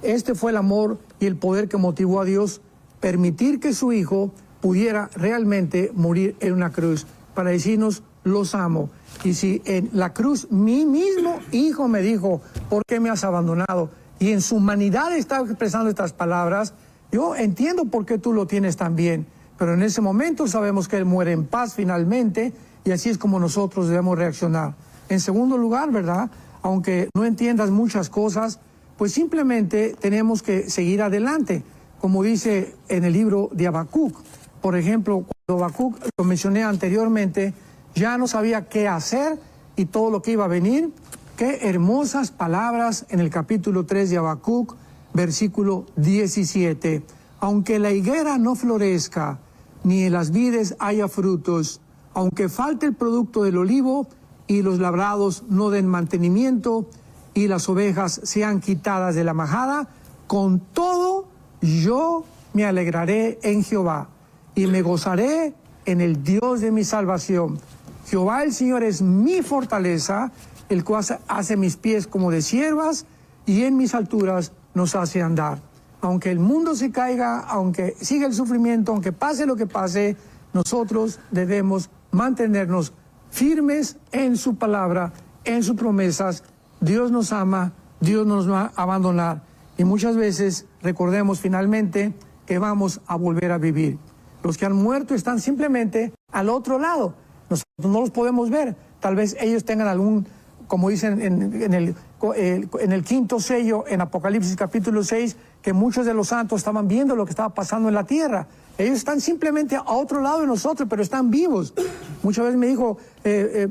S2: Este fue el amor y el poder que motivó a Dios permitir que su Hijo pudiera realmente morir en una cruz para decirnos, los amo. Y si en la cruz mi mismo Hijo me dijo, ¿por qué me has abandonado? Y en su humanidad estaba expresando estas palabras, yo entiendo por qué tú lo tienes también, pero en ese momento sabemos que Él muere en paz finalmente, y así es como nosotros debemos reaccionar. En segundo lugar, ¿verdad?, aunque no entiendas muchas cosas, pues simplemente tenemos que seguir adelante, como dice en el libro de Habacuc. Por ejemplo, cuando Habacuc, lo mencioné anteriormente, ya no sabía qué hacer y todo lo que iba a venir. Qué hermosas palabras en el capítulo 3 de Habacuc, versículo 17. Aunque la higuera no florezca, ni en las vides haya frutos, aunque falte el producto del olivo y los labrados no den mantenimiento y las ovejas sean quitadas de la majada, con todo yo me alegraré en Jehová y me gozaré en el Dios de mi salvación. Jehová el Señor es mi fortaleza, el cual hace mis pies como de ciervas y en mis alturas nos hace andar. Aunque el mundo se caiga, aunque siga el sufrimiento, aunque pase lo que pase, nosotros debemos mantenernos firmes en su palabra, en sus promesas. Dios nos ama, Dios nos va a abandonar. Y muchas veces recordemos finalmente que vamos a volver a vivir. Los que han muerto están simplemente al otro lado. Nosotros no los podemos ver. Tal vez ellos tengan algún, como dicen en el quinto sello, en Apocalipsis capítulo 6, que muchos de los santos estaban viendo lo que estaba pasando en la tierra. Ellos están simplemente a otro lado de nosotros, pero están vivos. Muchas veces me dijo, le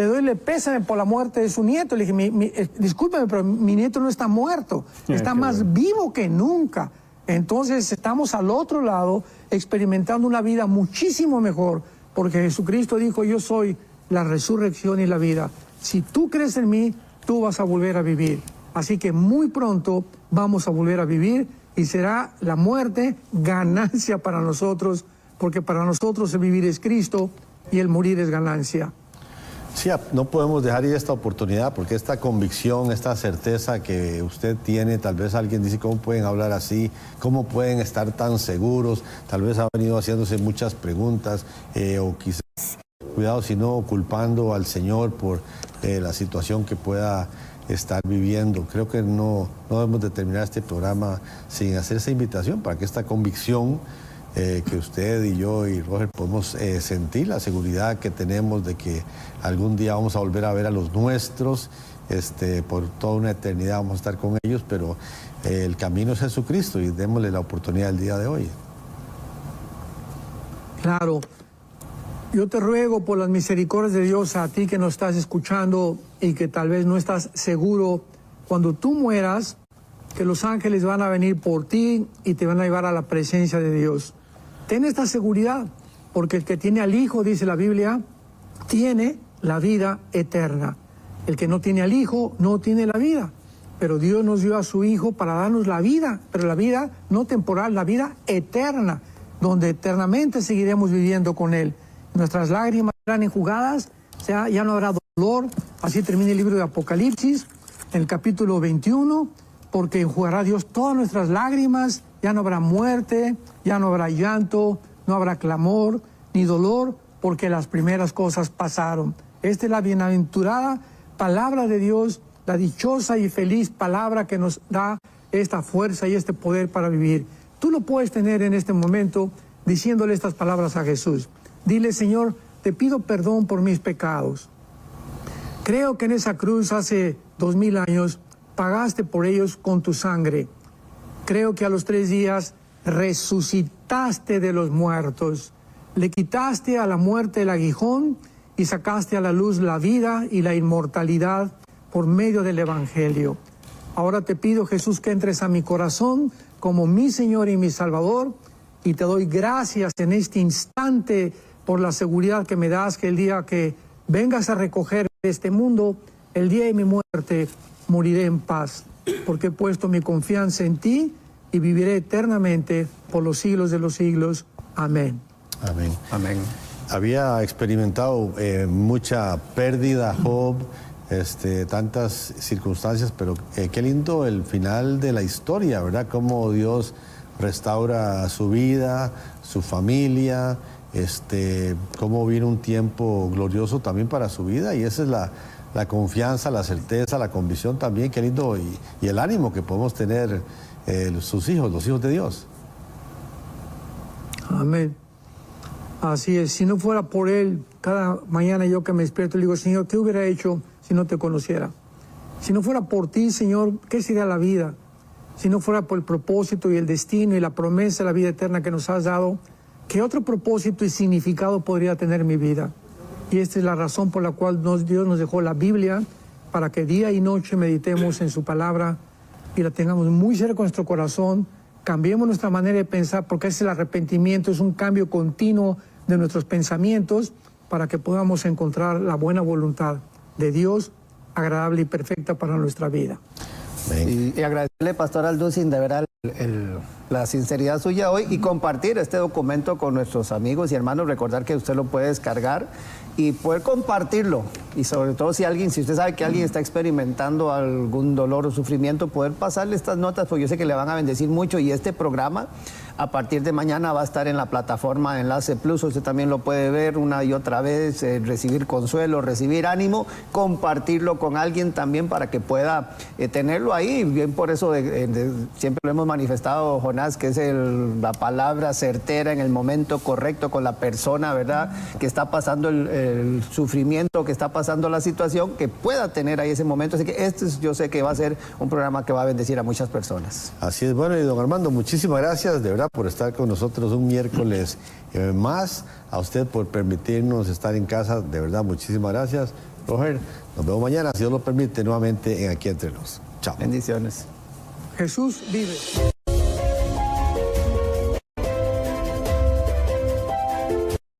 S2: doy pésame por la muerte de su nieto. Le dije, discúlpeme, pero mi nieto no está muerto, está más vivo que nunca. Entonces estamos al otro lado experimentando una vida muchísimo mejor, porque Jesucristo dijo, yo soy la resurrección y la vida. Si tú crees en mí, tú vas a volver a vivir. Así que muy pronto vamos a volver a vivir y será la muerte ganancia para nosotros, porque para nosotros el vivir es Cristo y el morir es ganancia.
S3: Sí, no podemos dejar ir esta oportunidad, porque esta convicción, esta certeza que usted tiene, tal vez alguien dice, ¿cómo pueden hablar así? ¿Cómo pueden estar tan seguros? Tal vez ha venido haciéndose muchas preguntas, o quizás, cuidado si no, culpando al Señor por la situación que pueda estar viviendo. Creo que no debemos de terminar este programa sin hacer esa invitación para que esta convicción que usted y yo y Roger podemos sentir, la seguridad que tenemos de que algún día vamos a volver a ver a los nuestros, por toda una eternidad vamos a estar con ellos, pero el camino es Jesucristo y démosle la oportunidad el día de hoy.
S2: Claro. Yo te ruego por las misericordias de Dios a ti que nos estás escuchando y que tal vez no estás seguro cuando tú mueras, que los ángeles van a venir por ti y te van a llevar a la presencia de Dios. Ten esta seguridad, porque el que tiene al Hijo, dice la Biblia, tiene la vida eterna. El que no tiene al Hijo no tiene la vida. Pero Dios nos dio a su Hijo para darnos la vida, pero la vida no temporal, la vida eterna, donde eternamente seguiremos viviendo con Él. Nuestras lágrimas serán enjugadas, o sea, ya no habrá dolor. Así termina el libro de Apocalipsis, en el capítulo 21, porque enjugará Dios todas nuestras lágrimas, ya no habrá muerte, ya no habrá llanto, no habrá clamor ni dolor, porque las primeras cosas pasaron. Esta es la bienaventurada palabra de Dios, la dichosa y feliz palabra que nos da esta fuerza y este poder para vivir. Tú lo puedes tener en este momento diciéndole estas palabras a Jesús. Dile: Señor, te pido perdón por mis pecados. Creo que en esa cruz hace 2000 años pagaste por ellos con tu sangre. Creo que a los 3 días resucitaste de los muertos. Le quitaste a la muerte el aguijón y sacaste a la luz la vida y la inmortalidad por medio del Evangelio. Ahora te pido, Jesús, que entres a mi corazón como mi Señor y mi Salvador, y te doy gracias en este instante por la seguridad que me das, que el día que vengas a recoger este mundo, el día de mi muerte, moriré en paz, porque he puesto mi confianza en ti y viviré eternamente por los siglos de los siglos. Amén.
S3: Amén.
S1: Amén.
S3: Había experimentado mucha pérdida, Job, tantas circunstancias, pero qué lindo el final de la historia, ¿verdad? Cómo Dios restaura su vida, su familia, cómo viene un tiempo glorioso también para su vida, y esa es la confianza, la certeza, la convicción también, qué lindo, y el ánimo que podemos tener sus hijos, los hijos de Dios.
S2: Amén. Así es, si no fuera por Él, cada mañana yo que me despierto le digo: Señor, ¿qué hubiera hecho si no te conociera? Si no fuera por ti, Señor, ¿qué sería la vida? Si no fuera por el propósito y el destino y la promesa de la vida eterna que nos has dado, ¿qué otro propósito y significado podría tener mi vida? Y esta es la razón por la cual Dios nos dejó la Biblia, para que día y noche meditemos en su palabra y la tengamos muy cerca de nuestro corazón, cambiemos nuestra manera de pensar, porque ese es el arrepentimiento, es un cambio continuo de nuestros pensamientos, para que podamos encontrar la buena voluntad de Dios, agradable y perfecta para nuestra vida.
S1: Y agradecerle, Pastor Alducin, de verdad la sinceridad suya hoy, y compartir este documento con nuestros amigos y hermanos. Recordar que usted lo puede descargar y poder compartirlo, y sobre todo si usted sabe que alguien está experimentando algún dolor o sufrimiento, poder pasarle estas notas, porque yo sé que le van a bendecir mucho. Y este programa a partir de mañana va a estar en la plataforma Enlace Plus. Usted también lo puede ver una y otra vez, recibir consuelo, recibir ánimo, compartirlo con alguien también para que pueda tenerlo ahí. Bien, por eso siempre lo hemos manifestado, Jonás, que es la palabra certera en el momento correcto con la persona, ¿verdad?, que está pasando el sufrimiento, que está pasando la situación, que pueda tener ahí ese momento. Así que yo sé que va a ser un programa que va a bendecir a muchas personas.
S3: Así es. Bueno, y don Armando, muchísimas gracias, de verdad, por estar con nosotros un miércoles más. A usted por permitirnos estar en casa, de verdad, muchísimas gracias. Roger, nos vemos mañana, si Dios lo permite, nuevamente en Aquí Entre Nos. Chao.
S1: Bendiciones.
S2: Jesús vive.